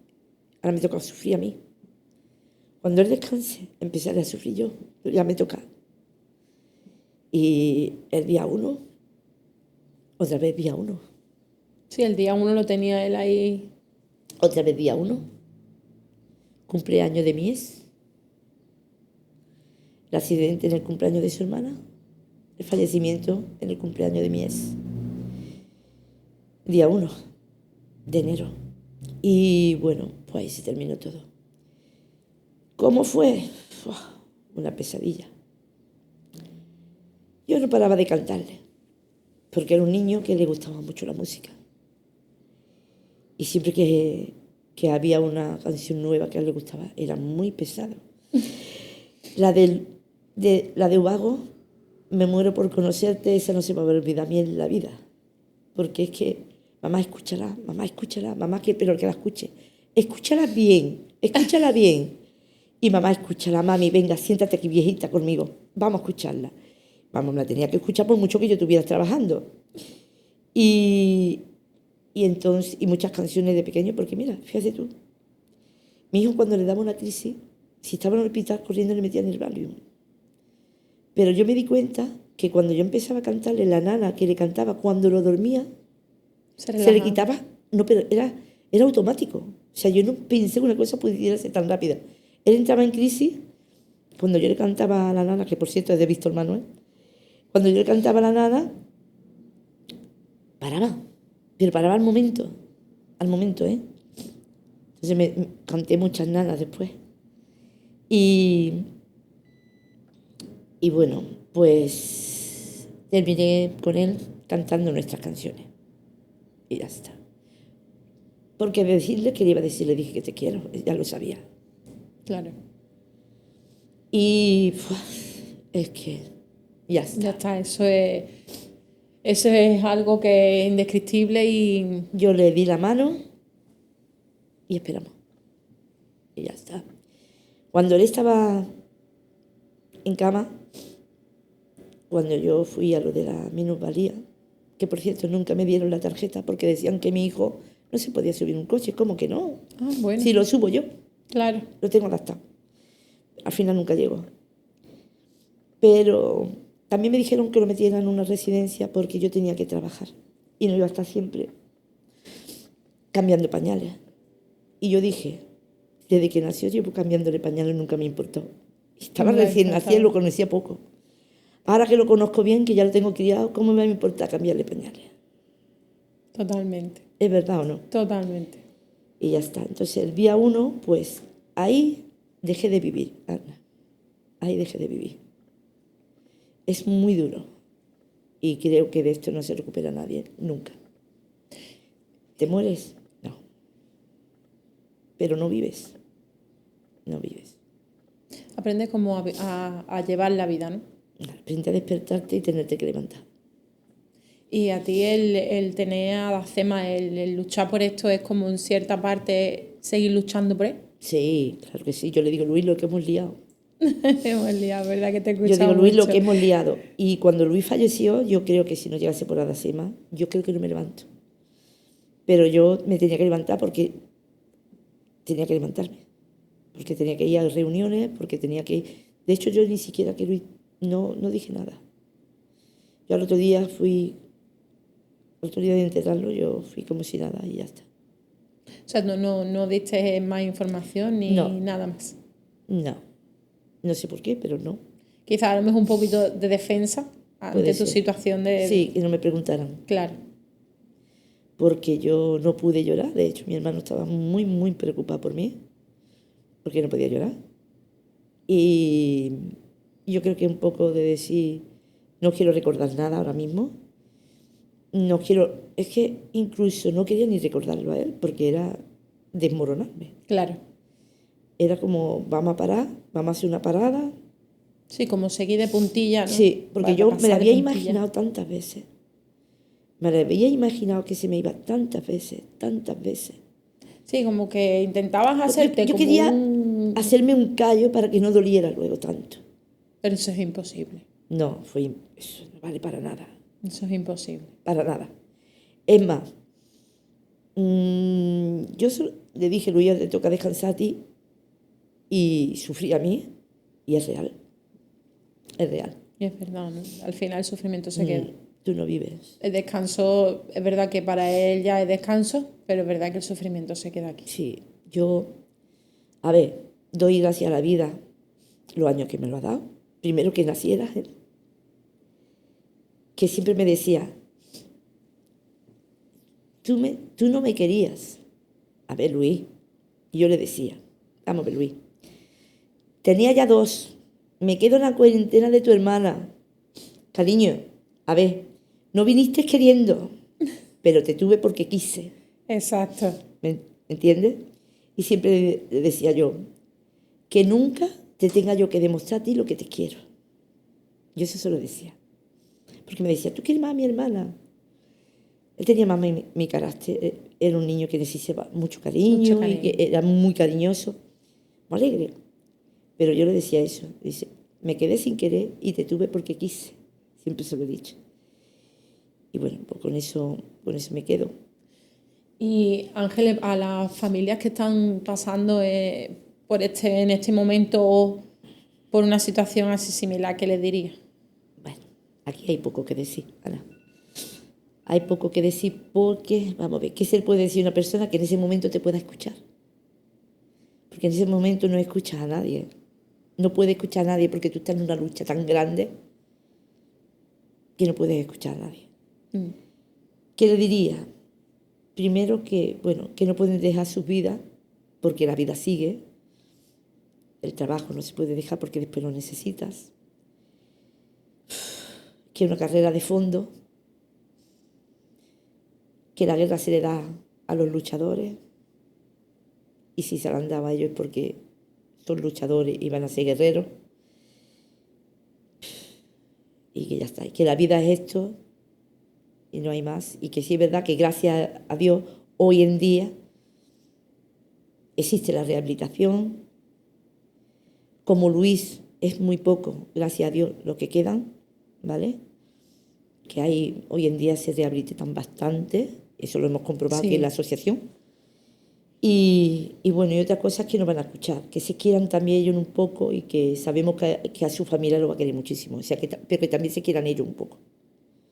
Ahora me toca sufrir a mí. Cuando él descanse, empezaré a sufrir yo. Ya me toca. Y el día 1, otra vez día 1. Sí, el día 1 lo tenía él ahí. Otra vez día 1. Cumpleaños de mi ex. El accidente en el cumpleaños de su hermana. El fallecimiento en el cumpleaños de mi ex. Día 1 de enero. Y bueno, pues ahí se terminó todo. ¿Cómo fue? una pesadilla. Yo no paraba de cantarle, porque era un niño que le gustaba mucho la música. Y siempre que había una canción nueva que a él le gustaba, era muy pesado. La de Ubago, Me muero por conocerte, esa no se me va a olvidar a mí en la vida. Porque es que, mamá, escúchala, mamá, pero que la escuche. Escúchala bien. Y mamá, escúchala, mami, venga, siéntate aquí viejita conmigo. Vamos a escucharla. Vamos, la tenía que escuchar por mucho que yo estuviera trabajando. Y entonces, y muchas canciones de pequeño, porque mira, fíjate tú, mi hijo cuando le daba una crisis, si estaba en el hospital corriendo le metían el Valium. Pero yo me di cuenta que cuando yo empezaba a cantarle, la nana que le cantaba cuando lo dormía, se le quitaba, no, pero era automático. O sea, yo no pensé que una cosa pudiera ser tan rápida. Él entraba en crisis, cuando yo le cantaba a la nana, que por cierto es de Víctor Manuel, cuando yo le cantaba a la nana, paraba, pero paraba al momento, ¿eh? Entonces me canté muchas nanas después. Y bueno, pues terminé con él cantando nuestras canciones. Y ya está. Porque decirle que le iba a decir, le dije que te quiero, ya lo sabía. Claro. Y es que ya está. Ya está, eso es algo que es indescriptible y... Yo le di la mano y esperamos. Y ya está. Cuando él estaba en cama, cuando yo fui a lo de la minusvalía, que por cierto nunca me dieron la tarjeta porque decían que mi hijo no se podía subir un coche. ¿Cómo que no? Ah, bueno. Si lo subo yo. Claro. Lo tengo adaptado. Al final nunca llegó. Pero también me dijeron que lo metieran en una residencia porque yo tenía que trabajar. Y no iba a estar siempre cambiando pañales. Y yo dije, desde que nació llevo cambiándole pañales, nunca me importó. Estaba recién nacido, lo conocía poco. Ahora que lo conozco bien, que ya lo tengo criado, ¿cómo me importa cambiarle pañales? Totalmente. ¿Es verdad o no? Totalmente. Y ya está. Entonces el día 1, pues ahí dejé de vivir, Ana. Ahí dejé de vivir. Es muy duro. Y creo que de esto no se recupera nadie, nunca. ¿Te mueres? No. Pero no vives. No vives. Aprendes como a llevar la vida, ¿no? Aprendes a despertarte y tenerte que levantar. Y a ti el tener a Dacema, el luchar por esto es como en cierta parte seguir luchando por él. Sí, claro que sí. Yo le digo, Luis, lo que hemos liado. Hemos liado, ¿verdad? Que te he Yo escuchado digo, Luis, mucho. lo que hemos liado. Y cuando Luis falleció, yo creo que si no llegase por Dacema, yo creo que no me levanto. Pero yo me tenía que levantar porque tenía que levantarme. Porque tenía que ir a reuniones, porque tenía que ir... De hecho, yo ni siquiera que Luis... No dije nada. Yo al otro día de enterrarlo, yo fui como si nada y ya está. O sea, no diste más información ni nada más. No sé por qué, pero no. Quizás a lo mejor un poquito de defensa ante tu situación de... Sí, que no me preguntaran. Claro. Porque yo no pude llorar. De hecho, mi hermano estaba muy, muy preocupado por mí, porque no podía llorar. Y yo creo que un poco de decir, no quiero recordar nada ahora mismo. No quiero... Es que incluso no quería ni recordarlo a él, porque era desmoronarme. Claro. Era como, vamos a parar, vamos a hacer una parada. Sí, como seguir de puntilla, ¿no? Sí, porque yo me la había imaginado tantas veces. Me la había imaginado que se me iba tantas veces. Sí, como que intentabas hacerte yo quería hacerme un callo para que no doliera luego tanto. Pero eso es imposible. No, eso no vale para nada. Eso es imposible. Para nada. Es más, yo le dije, Luis, te toca descansar a ti, y sufrí a mí, y es real. Es real. Y es verdad, ¿no? Al final el sufrimiento se queda. Tú no vives. El descanso, es verdad que para él ya es descanso, pero es verdad que el sufrimiento se queda aquí. Sí, yo, doy gracias a la vida los años que me lo ha dado. Primero que naciera él, que siempre me decía, tú no me querías. A ver, Luis. Y yo le decía, vamos a ver, Luis. Tenía ya 2, me quedo en la cuarentena de tu hermana. Cariño, a ver, no viniste queriendo, pero te tuve porque quise. Exacto. ¿Me entiendes? Y siempre le decía yo, que nunca te tenga yo que demostrar a ti lo que te quiero. Yo eso se lo decía. Porque me decía, ¿tú quieres más a mi hermana? Él tenía más mi carácter. Era un niño que necesitaba mucho cariño, y que era muy cariñoso, muy alegre. Pero yo le decía eso. Dice, me quedé sin querer y te tuve porque quise. Siempre se lo he dicho. Y bueno, pues con eso me quedo. Y Ángel, a las familias que están pasando en este momento por una situación así similar, ¿qué les diría? Bueno, aquí hay poco que decir, Ana. Hay poco que decir porque, vamos a ver, ¿qué se le puede decir a una persona que en ese momento te pueda escuchar? Porque en ese momento no escuchas a nadie. No puedes escuchar a nadie porque tú estás en una lucha tan grande que no puedes escuchar a nadie. ¿Qué le diría? Primero que, bueno, que no pueden dejar sus vidas porque la vida sigue. El trabajo no se puede dejar porque después lo necesitas. Que una carrera de fondo. Que la guerra se le da a los luchadores. Y si se la han dado a ellos es porque son luchadores y van a ser guerreros. Y que ya está. Y que la vida es esto y no hay más. Y que sí es verdad que gracias a Dios hoy en día existe la rehabilitación. Como Luis es muy poco, gracias a Dios, lo que quedan, ¿vale? Que hay, hoy en día se rehabilitan bastante, eso lo hemos comprobado aquí en la asociación. Y bueno, y otras cosas que nos van a escuchar, que se quieran también ellos un poco y que sabemos que a su familia lo va a querer muchísimo, o sea, pero que también se quieran ellos un poco.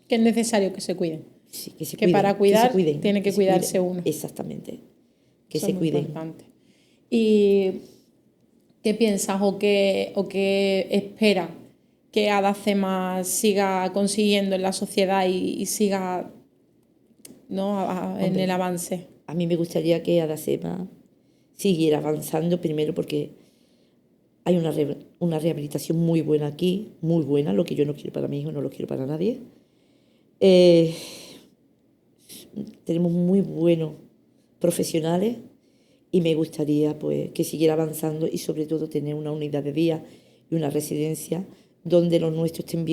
Que es necesario que se cuiden. Sí, que se que cuiden, para cuidar que se cuiden, tiene que cuidarse uno. Exactamente, que Eso se es muy cuiden. importante. ¿Y qué piensas o qué esperas que Adacema siga consiguiendo en la sociedad y siga, ¿no? en el avance? A mí me gustaría que Adacema siguiera avanzando, primero porque hay una rehabilitación muy buena aquí, muy buena, lo que yo no quiero para mi hijo, no lo quiero para nadie. Tenemos muy buenos profesionales y me gustaría pues, que siguiera avanzando y sobre todo tener una unidad de día y una residencia donde los nuestros estén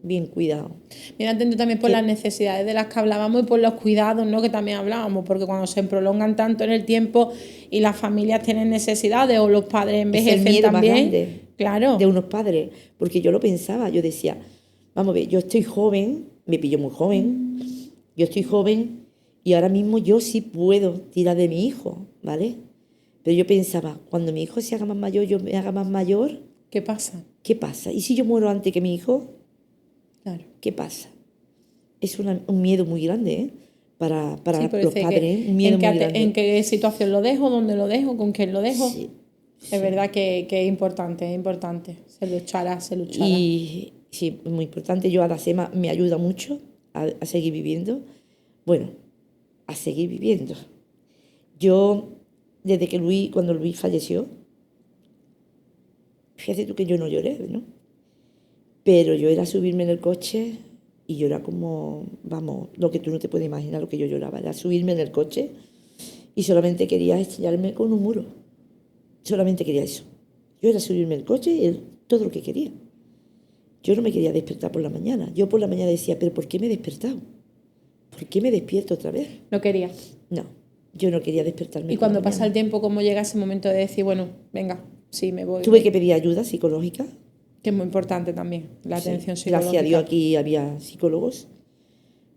bien cuidados. Bien atento también por las necesidades de las que hablábamos y por los cuidados, ¿no? Que también hablábamos, porque cuando se prolongan tanto en el tiempo y las familias tienen necesidades o los padres envejecen es el miedo también, más grande claro, de unos padres, porque yo lo pensaba, yo decía, vamos a ver, yo estoy joven, me pillo muy joven, yo estoy joven y ahora mismo yo sí puedo tirar de mi hijo, ¿vale? Pero yo pensaba, cuando mi hijo se haga más mayor, yo me haga más mayor, ¿qué pasa? ¿qué pasa? ¿Y si yo muero antes que mi hijo? Claro. ¿Qué pasa? Es un miedo muy grande, ¿eh? Para Sí, los padres, un miedo muy grande. ¿En qué situación lo dejo? ¿Dónde lo dejo? ¿Con quién lo dejo? Sí, es verdad que es importante, es importante. Se luchará. Y sí, es muy importante. Yo a Adacema me ayuda mucho a seguir viviendo. Bueno, a seguir viviendo. Yo, desde que cuando Luis falleció, fíjate tú que yo no lloré, ¿no? Pero yo era subirme en el coche y yo era como, vamos, lo que tú no te puedes imaginar lo que yo lloraba. Era subirme en el coche y solamente quería estrellarme con un muro. Solamente quería eso. Yo era subirme en el coche y todo lo que quería. Yo no me quería despertar por la mañana. Yo por la mañana decía, ¿pero por qué me he despertado? ¿Por qué me despierto otra vez? No quería. No, yo no quería despertarme. Y cuando pasa el tiempo, ¿cómo llega ese momento de decir, bueno, venga, sí, me voy? Tuve que pedir ayuda psicológica. Que es muy importante también, la atención psicológica. Gracias a Dios aquí había psicólogos.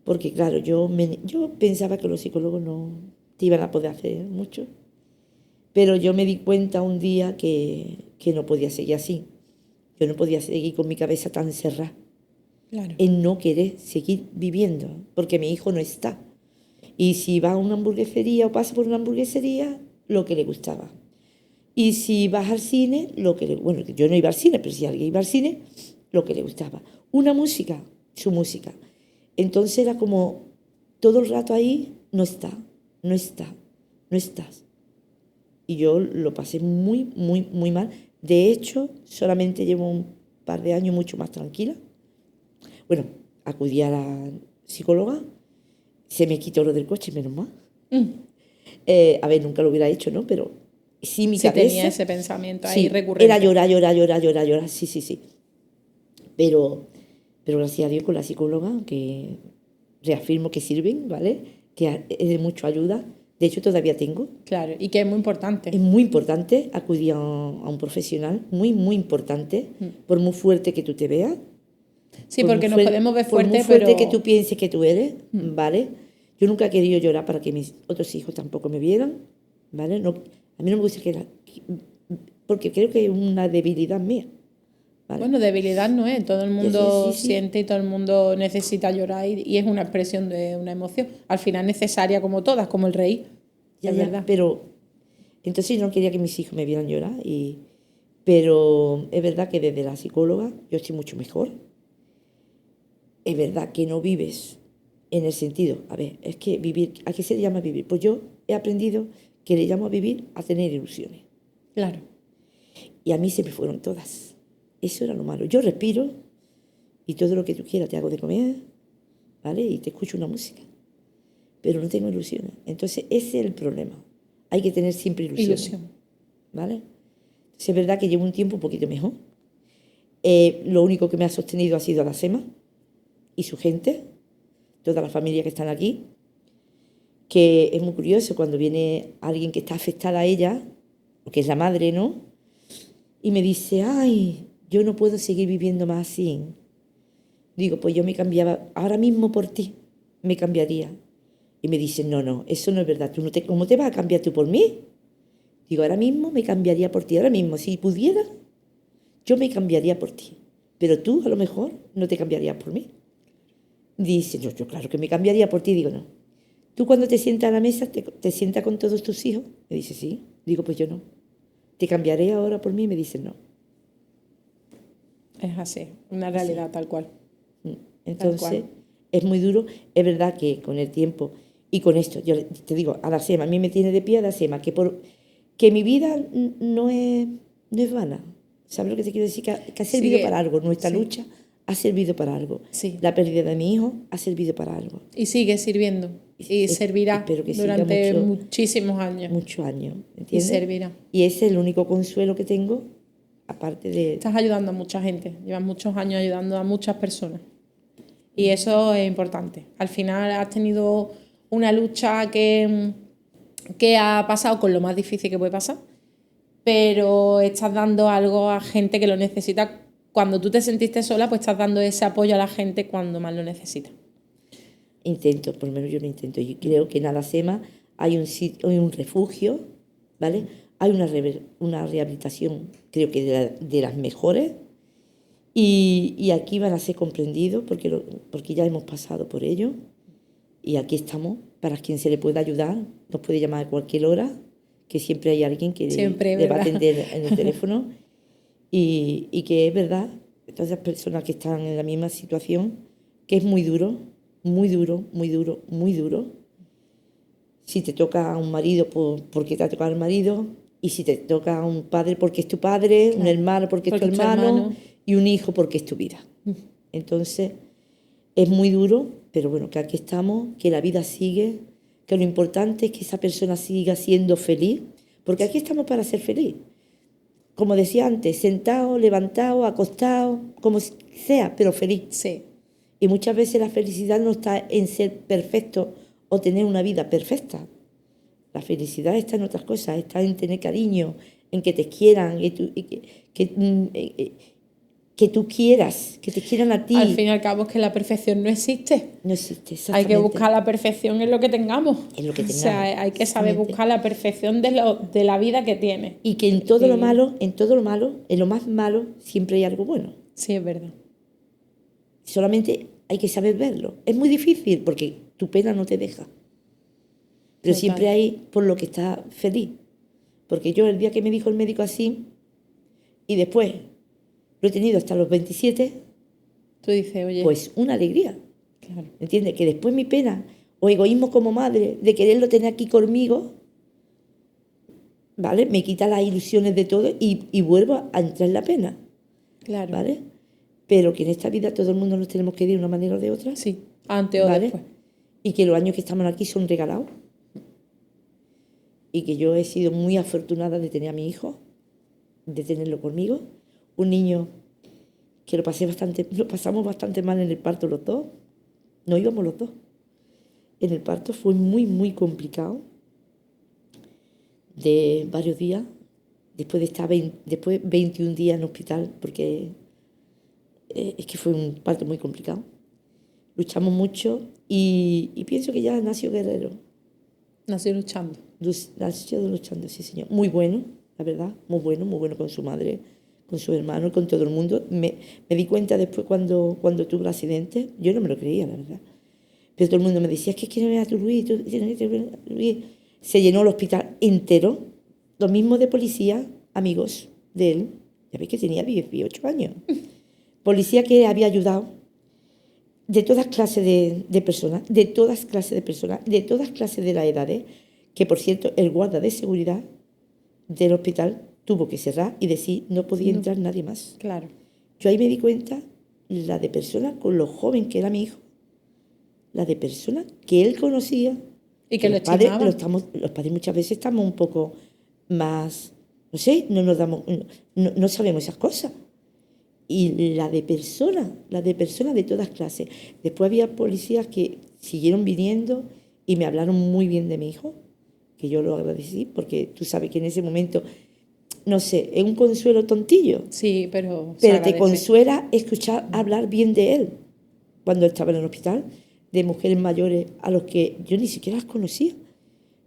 Porque claro, yo pensaba que los psicólogos no te iban a poder hacer mucho. Pero yo me di cuenta un día que no podía seguir así. Yo no podía seguir con mi cabeza tan cerrada. Claro. En no querer seguir viviendo, porque mi hijo no está. Y si va a una hamburguesería o pasa por una hamburguesería, lo que le gustaba. Y si vas al cine, bueno, yo no iba al cine, pero si alguien iba al cine, lo que le gustaba. Una música, su música. Entonces era como todo el rato ahí, no está, no está, no estás. Y yo lo pasé muy, muy, muy mal, De hecho, solamente llevo un par de años mucho más tranquila. Bueno, acudí a la psicóloga, se me quitó lo del coche, menos mal. A ver, nunca lo hubiera hecho, ¿no? Pero sí, mi cabeza... tenía ese pensamiento ahí sí, recurrente. era llorar, sí. Pero gracias a Dios con la psicóloga, que reafirmo que sirven, ¿vale? Que es de mucha ayuda. De hecho, todavía tengo. Claro, y que es muy importante. Es muy importante acudir a un profesional, muy, muy importante, por muy fuerte que tú te veas. Sí, porque nos podemos ver fuertes, por muy fuerte pero... que tú pienses que tú eres, ¿vale? Yo nunca he querido llorar para que mis otros hijos tampoco me vieran, ¿vale? No, a mí no me gusta porque creo que es una debilidad mía, ¿vale? Bueno, debilidad no es, todo el mundo Sí. siente y todo el mundo necesita llorar y es una expresión de una emoción, al final necesaria como todas, como el reír, es verdad. Pero entonces yo no quería que mis hijos me vieran llorar, pero es verdad que desde la psicóloga yo estoy mucho mejor. Es verdad que no vives en el sentido, a ver, es que vivir, ¿a qué se le llama vivir? Pues yo he aprendido que le llamo a vivir a tener ilusiones. Claro. Y a mí se me fueron todas. Eso era lo malo. Yo respiro y todo lo que tú quieras te hago de comer, ¿vale? Y te escucho una música. Pero no tengo ilusiones. Entonces ese es el problema. Hay que tener siempre ilusión. ¿Vale? Entonces es verdad que llevo un tiempo un poquito mejor. Lo único que me ha sostenido ha sido la SEMA y su gente, toda la familia que están aquí, que es muy curioso cuando viene alguien que está afectada a ella, que es la madre, ¿no? Y me dice, ay, yo no puedo seguir viviendo más así. Digo, pues yo me cambiaba, ahora mismo por ti, me cambiaría. Y me dice, no, eso no es verdad, ¿cómo te vas a cambiar tú por mí? Digo, ahora mismo me cambiaría por ti, ahora mismo, si pudiera, yo me cambiaría por ti. Pero tú, a lo mejor, no te cambiarías por mí. Dice, yo claro que me cambiaría por ti. Digo, no. ¿Tú cuando te sientas a la mesa, te sientas con todos tus hijos? Me dice, sí. Digo, pues yo no. ¿Te cambiaré ahora por mí? Me dice, no. Es así, una realidad tal cual. Entonces, es muy duro. Es verdad que con el tiempo y con esto, yo te digo, a la SEMA, a mí me tiene de pie a la SEMA, que mi vida no es vana. ¿Sabes lo que te quiero decir? Que ha servido para algo. Nuestra lucha ha servido para algo. Sí. La pérdida de mi hijo ha servido para algo. Y sigue sirviendo. Y servirá durante muchísimos años. Muchos años, ¿entiendes? Y servirá. Y ese es el único consuelo que tengo, aparte de... Estás ayudando a mucha gente. Llevas muchos años ayudando a muchas personas. Y eso es importante. Al final has tenido una lucha que ha pasado con lo más difícil que puede pasar, pero estás dando algo a gente que lo necesita. Cuando tú te sentiste sola, pues estás dando ese apoyo a la gente cuando más lo necesita. Intento, por lo menos yo lo intento. Y creo que en Alasema hay un sitio, hay un refugio, ¿vale? Hay una rehabilitación, creo que de las mejores. Y aquí van a ser comprendidos porque ya hemos pasado por ello. Y aquí estamos para quien se le pueda ayudar. Nos puede llamar a cualquier hora, que siempre hay alguien que le va a atender en el teléfono. Y que es verdad, todas esas personas que están en la misma situación, que es muy duro, muy duro, muy duro, muy duro. Si te toca a un marido, porque te ha tocado el marido, y si te toca a un padre porque es tu padre, claro, un hermano porque es tu hermano, y un hijo porque es tu vida. Entonces, es muy duro, pero bueno, que aquí estamos, que la vida sigue, que lo importante es que esa persona siga siendo feliz, porque aquí estamos para ser feliz. Como decía antes, sentado, levantado, acostado, como sea, pero feliz. Sí. Y muchas veces la felicidad no está en ser perfecto o tener una vida perfecta. La felicidad está en otras cosas, está en tener cariño, en que te quieran, que tú quieras, que te quieran a ti. Al fin y al cabo es que la perfección no existe. No existe, exactamente. Hay que buscar la perfección en lo que tengamos. En lo que tengamos. O sea, hay que saber buscar la perfección de la vida que tienes. Y que en todo lo malo, en lo más malo, siempre hay algo bueno. Sí, es verdad. Solamente hay que saber verlo. Es muy difícil porque tu pena no te deja. Pero siempre hay por lo que estás feliz. Porque yo el día que me dijo el médico así, y después lo he tenido hasta los 27, tú dices, oye, pues una alegría. Claro. ¿Entiendes? Que después mi pena o egoísmo como madre de quererlo tener aquí conmigo, ¿vale? Me quita las ilusiones de todo y vuelvo a entrar en la pena, Claro. ¿vale? Pero que en esta vida todo el mundo nos tenemos que ir de una manera o de otra. Sí, antes o ¿vale? después. Y que los años que estamos aquí son regalados. Y que yo he sido muy afortunada de tener a mi hijo, de tenerlo conmigo. Un niño que lo pasamos bastante mal en el parto los dos. No íbamos los dos. En el parto fue muy, muy complicado. De varios días. Después de estar 21 días en hospital, porque es que fue un parto muy complicado. Luchamos mucho y pienso que ya nació guerrero. Nació luchando. Nació luchando, sí, señor. Muy bueno, la verdad, muy bueno con su madre, con su hermano, con todo el mundo. Me di cuenta después cuando tuve el accidente, yo no me lo creía, la verdad. Pero todo el mundo me decía, es que quiero ver a tu Luis, Luis. Se llenó el hospital entero, lo mismo de policía, amigos de él. Ya veis que tenía 18 años. Policía que había ayudado de todas clases de personas, de todas clases de las edades, que por cierto el guarda de seguridad del hospital tuvo que cerrar y decir no podía entrar nadie más. Claro. Yo ahí me di cuenta la de personas con lo joven que era mi hijo, la de personas que él conocía. Y que lo los padres, estimaban. los padres muchas veces estamos un poco más, no sé, no sabemos esas cosas. Y la de personas de todas clases. Después había policías que siguieron viniendo y me hablaron muy bien de mi hijo, que yo lo agradecí, porque tú sabes que en ese momento, no sé, es un consuelo tontillo. Sí, pero te consuela escuchar hablar bien de él cuando estaba en el hospital, de mujeres mayores a los que yo ni siquiera las conocía,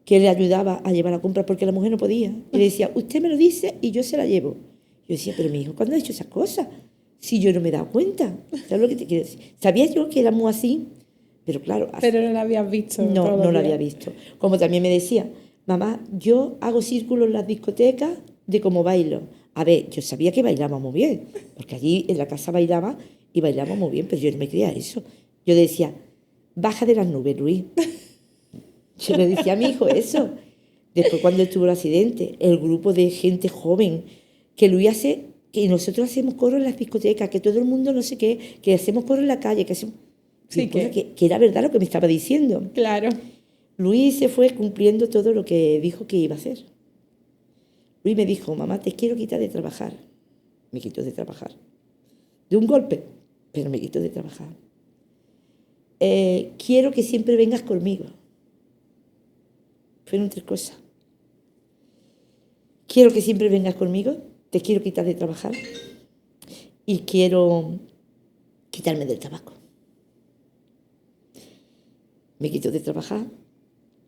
que le ayudaba a llevar a comprar porque la mujer no podía. Y le decía, usted me lo dice y yo se la llevo. Yo decía, pero mi hijo, ¿cuándo ha hecho esas cosas? Si yo no me he dado cuenta. ¿Sabes lo que te quiero decir? Sabía yo que éramos así, pero claro. Pero no la habías visto. No la había visto. Como también me decía, mamá, yo hago círculos en las discotecas de cómo bailo. A ver, yo sabía que bailaba muy bien, porque allí en la casa bailaba y bailaba muy bien, pero yo no me creía eso. Yo decía, baja de las nubes, Luis. Yo le decía a mi hijo eso. Después cuando él tuvo el accidente, el grupo de gente joven, que Luis hace, que nosotros hacemos coro en las discotecas, que todo el mundo no sé qué, que hacemos coro en la calle, que hacemos... Sí, que era verdad lo que me estaba diciendo. Claro. Luis se fue cumpliendo todo lo que dijo que iba a hacer. Luis me dijo, mamá, te quiero quitar de trabajar. Me quitó de trabajar. De un golpe, pero me quitó de trabajar. Quiero que siempre vengas conmigo. Fueron 3 cosas. Quiero que siempre vengas conmigo, te quiero quitar de trabajar y quiero quitarme del tabaco. Me quitó de trabajar,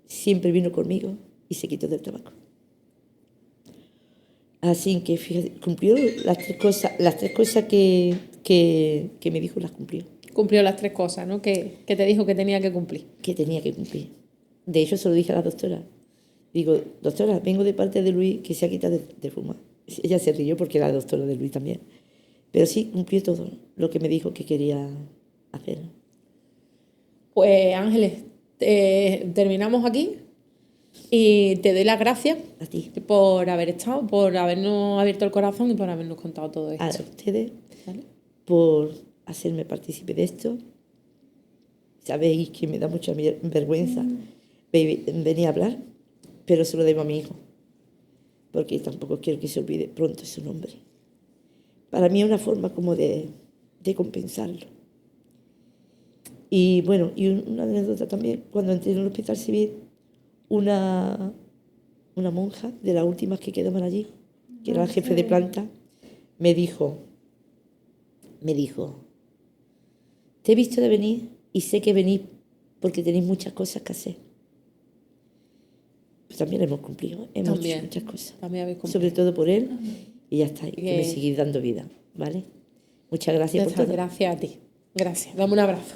siempre vino conmigo y se quitó del tabaco. Así que fíjate, cumplió las 3 cosas, que me dijo las cumplió. Cumplió las 3 cosas, ¿no? Que te dijo que tenía que cumplir. Que tenía que cumplir. De hecho, se lo dije a la doctora. Digo, doctora, vengo de parte de Luis que se ha quitado de fumar. Ella se rió porque era la doctora de Luis también. Pero sí, cumplió todo lo que me dijo que quería hacer. Pues Ángeles, terminamos aquí y te doy las gracias A ti. por haber estado, por habernos abierto el corazón y por habernos contado todo esto. A ustedes, ¿Vale? por hacerme partícipe de esto. Sabéis que me da mucha vergüenza venir a hablar, pero se lo debo a mi hijo, porque tampoco quiero que se olvide pronto su nombre. Para mí es una forma como de compensarlo. Y bueno, y una anécdota también, cuando entré en el hospital civil, una monja de las últimas que quedaban allí, que era el jefe de planta, me dijo, te he visto de venir y sé que venís porque tenéis muchas cosas que hacer. Pues también hemos cumplido, hemos hecho muchas cosas. También habéis cumplido. Sobre todo por él, y ya está, y que me seguís dando vida, ¿vale? Muchas gracias por todo. Gracias a ti. Gracias. Dame un abrazo.